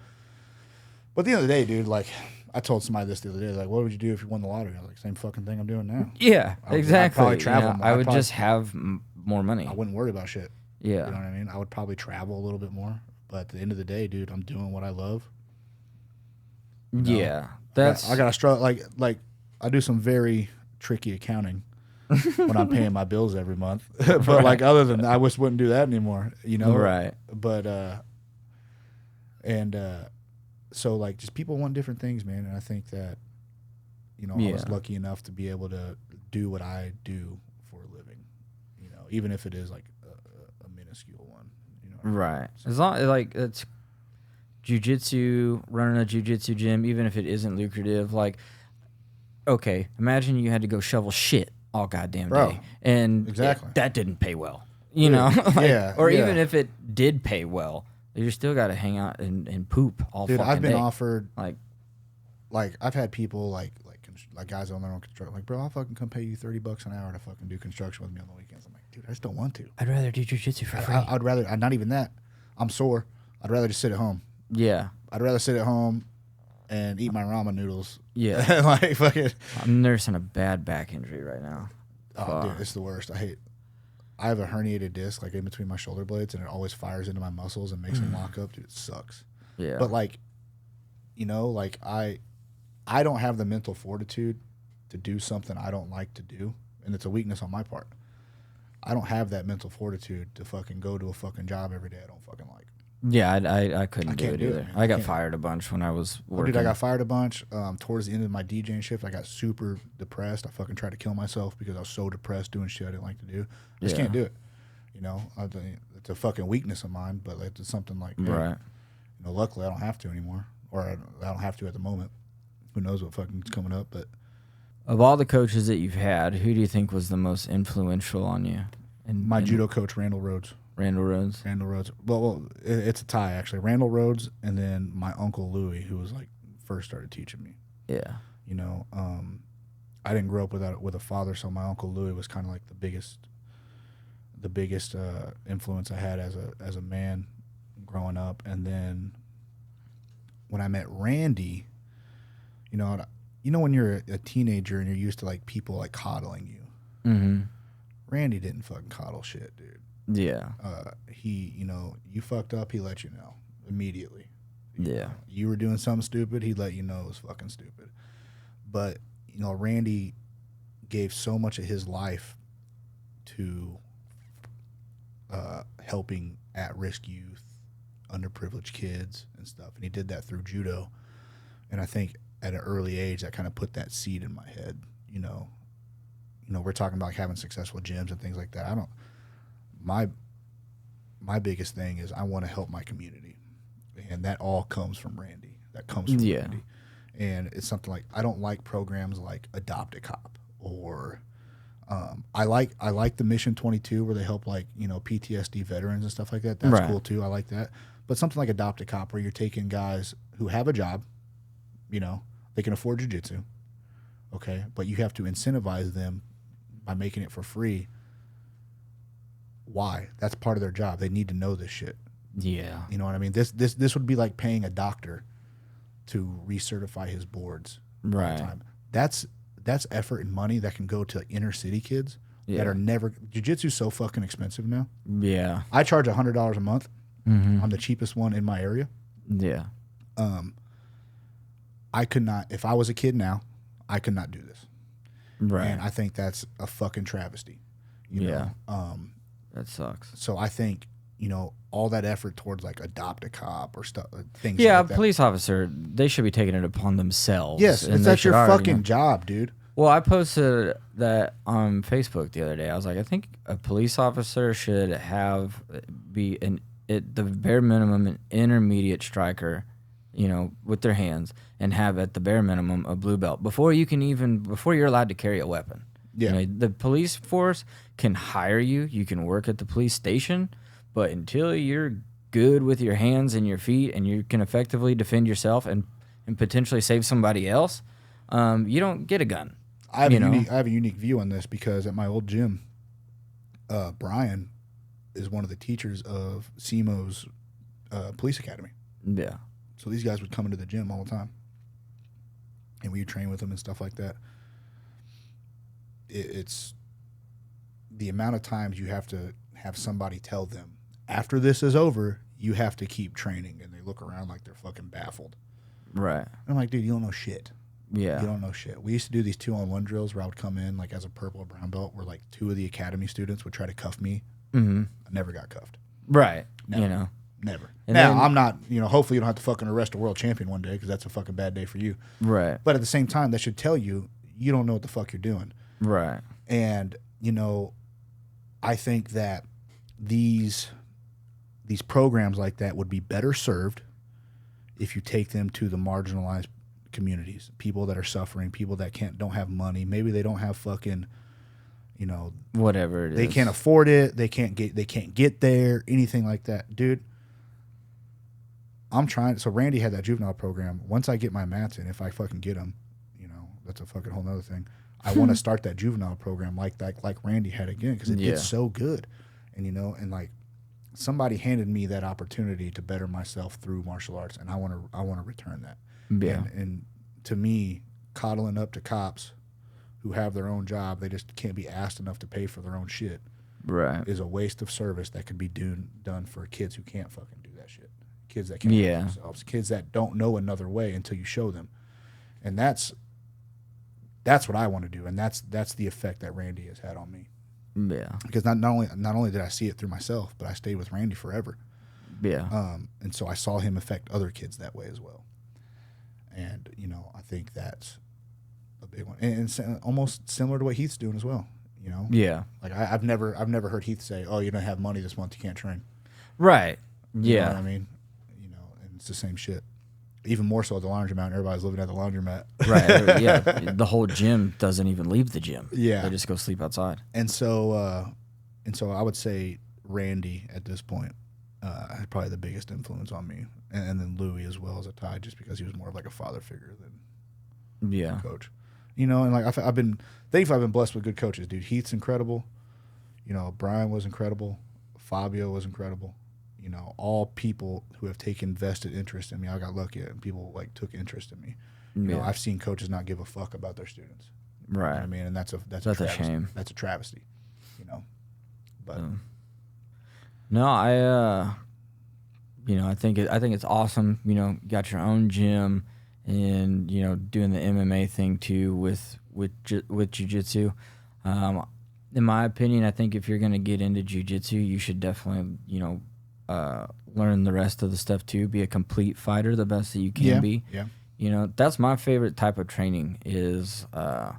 But at the end of the day, dude, like, I told somebody this the other day, like, what would you do if you won the lottery? I was like, same fucking thing I'm doing now. Yeah, I'd exactly. probably travel You know, more. I I'd would probably- just have more money. I wouldn't worry about shit. Yeah. You know what I mean? I would probably travel a little bit more. But at the end of the day, dude, I'm doing what I love. Yeah. That's I got to struggle. Like, I do some very tricky accounting when I'm paying my bills every month. But, like, other than that, I just wouldn't do that anymore, you know? right. But, so, like, just people want different things, man. And I think that You know, I was lucky enough to be able to do what I do for a living. You know, even if it is like a minuscule one. You know, right? So, as long like it's jiu-jitsu, running a jiu-jitsu gym, even if it isn't lucrative, like, okay, imagine you had to go shovel shit all goddamn day, and that didn't pay well, you know? Like, or even if it did pay well, you still got to hang out and poop all fucking day. Dude, I've been offered, like I've had people like guys on their own construction, like, bro, I'll fucking come pay you $30 an hour to fucking do construction with me on the weekends. I'm like, dude, I just don't want to. I'd rather do jiu-jitsu for free. I'd rather, not even that. I'm sore. I'd rather just sit at home. Yeah. I'd rather sit at home and eat my ramen noodles. Yeah. Like, fucking. I'm nursing a bad back injury right now. Oh, dude, it's the worst. I have a herniated disc, like, in between my shoulder blades, and it always fires into my muscles and makes them lock up. Dude, it sucks. Yeah. But, like, you know, like, I don't have the mental fortitude to do something I don't like to do, and it's a weakness on my part. I don't have that mental fortitude to fucking go to a fucking job every day I don't fucking like. Yeah, I couldn't do it either. I got fired a bunch when I was working. Dude, I got fired a bunch. Towards the end of my DJing shift, I got super depressed. I fucking tried to kill myself because I was so depressed doing shit I didn't like to do. I just can't do it. You know, it's a fucking weakness of mine, but it's something like, right. You know, luckily I don't have to anymore, or I don't have to at the moment. Who knows what fucking's coming up? But of all the coaches that you've had, who do you think was the most influential on you? My judo coach, Randall Rhodes. Randall Rhodes. Well, it's a tie actually. Randall Rhodes, and then my uncle Louie, who was like first started teaching me. Yeah. You know, I didn't grow up with a father, so my uncle Louie was kind of like the biggest influence I had as a man growing up. And then when I met Randy, you know when you're a teenager and you're used to like people like coddling you. Mm-hmm. Randy didn't fucking coddle shit, dude. Yeah. He, you know, you fucked up, he let you know immediately. Yeah. You were doing something stupid, he'd let you know it was fucking stupid. But, you know, Randy gave so much of his life to helping at-risk youth, underprivileged kids and stuff. And he did that through judo. And I think at an early age, that kind of put that seed in my head, you know. You know, we're talking about like having successful gyms and things like that. My biggest thing is I want to help my community, and that all comes from Randy. That comes from Randy, and it's something like I don't like programs like Adopt a Cop or I like the Mission 22 where they help like, you know, PTSD veterans and stuff like that. That's cool too. I like that, but something like Adopt a Cop where you're taking guys who have a job, you know, they can afford jiu-jitsu, okay, but you have to incentivize them by making it for free. Why? That's part of their job. They need to know this shit. Yeah. You know what I mean? This would be like paying a doctor to recertify his boards. Right. Time. That's effort and money that can go to inner city kids that are never. Jiu-jitsu's so fucking expensive now. Yeah. I charge $100 a month. Mm-hmm. I'm the cheapest one in my area. Yeah. I could not, if I was a kid now, I could not do this. Right. And I think that's a fucking travesty. You know? That sucks. So I think, you know, all that effort towards like Adopt a Cop or stuff, things. Yeah, like that. Police officer, they should be taking it upon themselves. Yes, that's your fucking job, dude. Well, I posted that on Facebook the other day. I was like, I think a police officer should be the bare minimum an intermediate striker, you know, with their hands, and have at the bare minimum a blue belt before you're allowed to carry a weapon. Yeah. You know, the police force can hire you. You can work at the police station, but until you're good with your hands and your feet and you can effectively defend yourself and potentially save somebody else, you don't get a gun. I have a unique view on this because at my old gym, Brian is one of the teachers of SEMO's police academy. Yeah. So these guys would come into the gym all the time, and we would train with them and stuff like that. It's the amount of times you have to have somebody tell them, after this is over, you have to keep training, and they look around like they're fucking baffled. Right. And I'm like, dude, you don't know shit. Yeah. You don't know shit. We used to do these 2-on-1 drills where I would come in like as a purple or brown belt where like 2 of the academy students would try to cuff me. Mm-hmm. I never got cuffed. Right. Never. You know. Never. And now, then, I'm not, hopefully you don't have to fucking arrest a world champion one day because that's a fucking bad day for you. Right. But at the same time, that should tell you don't know what the fuck you're doing. Right. And, I think that these programs like that would be better served if you take them to the marginalized communities, people that are suffering, people that don't have money. Maybe they don't have fucking, whatever it is. They can't afford it. They can't get there, anything like that. Dude, I'm trying. So Randy had that juvenile program. Once I get my mats in, if I fucking get them, that's a fucking whole nother thing. I want to start that juvenile program like Randy had again because it did so good. And, and like somebody handed me that opportunity to better myself through martial arts, and I want to return that. Yeah. And to me, coddling up to cops who have their own job, they just can't be asked enough to pay for their own shit. Right. Is a waste of service that could be done for kids who can't fucking do that shit. Kids that can't help themselves. Kids that don't know another way until you show them. And that's what I want to do, and that's the effect that Randy has had on me. Yeah. Because not only did I see it through myself, but I stayed with Randy forever. Yeah. And so I saw him affect other kids that way as well. And I think that's a big one, and almost similar to what Heath's doing as well. Yeah. Like I've never heard Heath say, "Oh, you don't have money this month, you can't train." Right. You know what I mean? And it's the same shit. Even more so at the laundromat. Everybody's living at the laundromat. Right. Yeah. The whole gym doesn't even leave the gym. Yeah. They just go sleep outside. And so I would say Randy at this point had probably the biggest influence on me, and then Louis as well as a tie, just because he was more of like a father figure than a coach. And like I've been blessed with good coaches, dude. Heath's incredible. Brian was incredible. Fabio was incredible. All people who have taken vested interest in me. I got lucky and people like took interest in me. I've seen coaches not give a fuck about their students. Right. You know what I mean, and that's a shame. That's a travesty. But no, I think it's awesome. You got your own gym, and doing the MMA thing too with jiu-jitsu. In my opinion, I think if you're gonna get into jiu-jitsu, you should definitely learn the rest of the stuff too. Be a complete fighter, the best that you can be. Yeah. That's my favorite type of training is the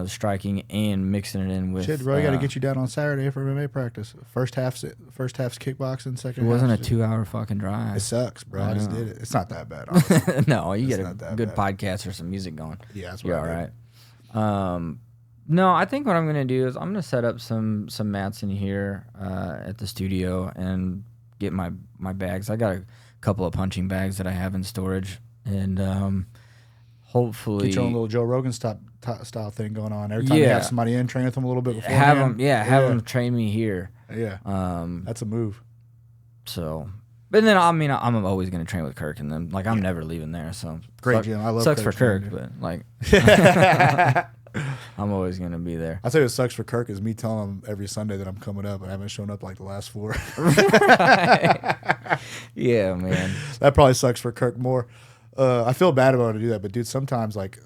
striking and mixing it in with. Shit, bro, I got to get you down on Saturday for MMA practice. First half's kickboxing, second. It wasn't a 2-hour fucking drive. It sucks, bro. I just did it. It's not that bad. Honestly. No, you get a good podcast or some music going. Yeah, that's what you're all right. No, I think what I'm gonna do is I'm gonna set up some mats in here at the studio and get my bags. I got a couple of punching bags that I have in storage, and hopefully get your own little Joe Rogan style thing going on. Every time you have somebody in, train with them a little bit before. Have them train me here. Yeah, that's a move. So, but then I'm always gonna train with Kirk, and then like I'm never leaving there. So great gym. I love. Sucks Kirk's for Kirk, training, but like. I'm always gonna be there. I'll tell you what sucks for Kirk is me telling him every Sunday that I'm coming up, and I haven't shown up like the last 4. Yeah, man. That probably sucks for Kirk more. I feel bad about it to do that, but dude, sometimes like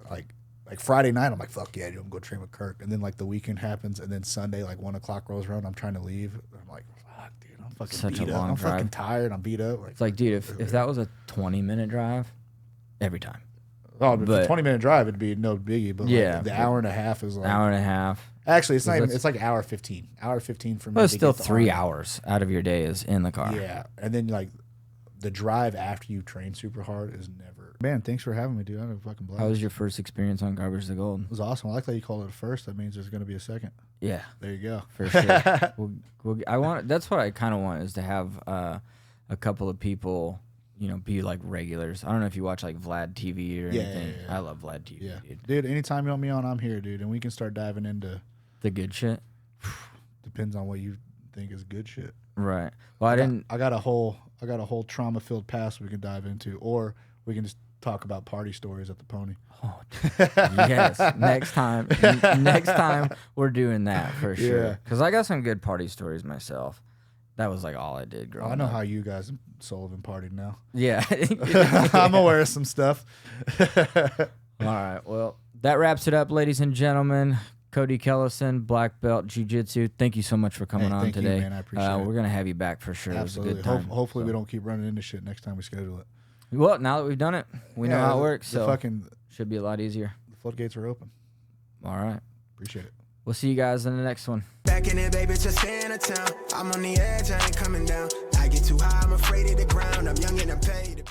Friday night, I'm like, fuck yeah, dude, I'm going to train with Kirk, and then like the weekend happens, and then Sunday like 1 o'clock rolls around, I'm trying to leave, I'm like, fuck, dude, I'm fucking Such beat a up. long I'm drive. fucking tired. I'm beat up. It's like, dude, if that was a 20-minute drive, every time. Oh, but a 20-minute drive, it'd be no biggie. But yeah, like the hour and a half is like hour and a half. Actually, it's not even. It's like hour 15. Hour 15 for me. But it's still 3 hours out of your day is in the car. Yeah, and then like the drive after you train super hard is never. Man, thanks for having me, dude. I had a fucking blast. How was your first experience on Garbage to Gold? It was awesome. I like that you called it a first. That means there's going to be a second. Yeah, there you go. For sure. That's what I kind of want is to have a couple of people. Be like regulars. I don't know if you watch like Vlad TV or anything. Yeah. I love Vlad TV. Yeah, dude. Anytime you want me on, I'm here, dude, and we can start diving into the good shit. Depends on what you think is good shit. Right. Well, I got a whole trauma-filled past we can dive into, or we can just talk about party stories at the Pony. Oh, yes. Next time we're doing that for sure. Because I got some good party stories myself. That was like all I did growing up. I know how you guys in Sullivan partied now. Yeah. I'm aware of some stuff. All right. Well, that wraps it up, ladies and gentlemen. Coty Kellison, black belt jiu-jitsu. Thank you so much for coming on today. You, man. I appreciate it. We're going to have you back for sure. Absolutely. It was a good time. Hopefully we don't keep running into shit next time we schedule it. Well, now that we've done it, we know how it works. So should be a lot easier. The floodgates are open. All right. Appreciate it. We'll see you guys in the next one. Back in it, baby, just staying in town. I'm on the edge, I ain't coming down. I get too high, I'm afraid of the ground. I'm young and I'm paid.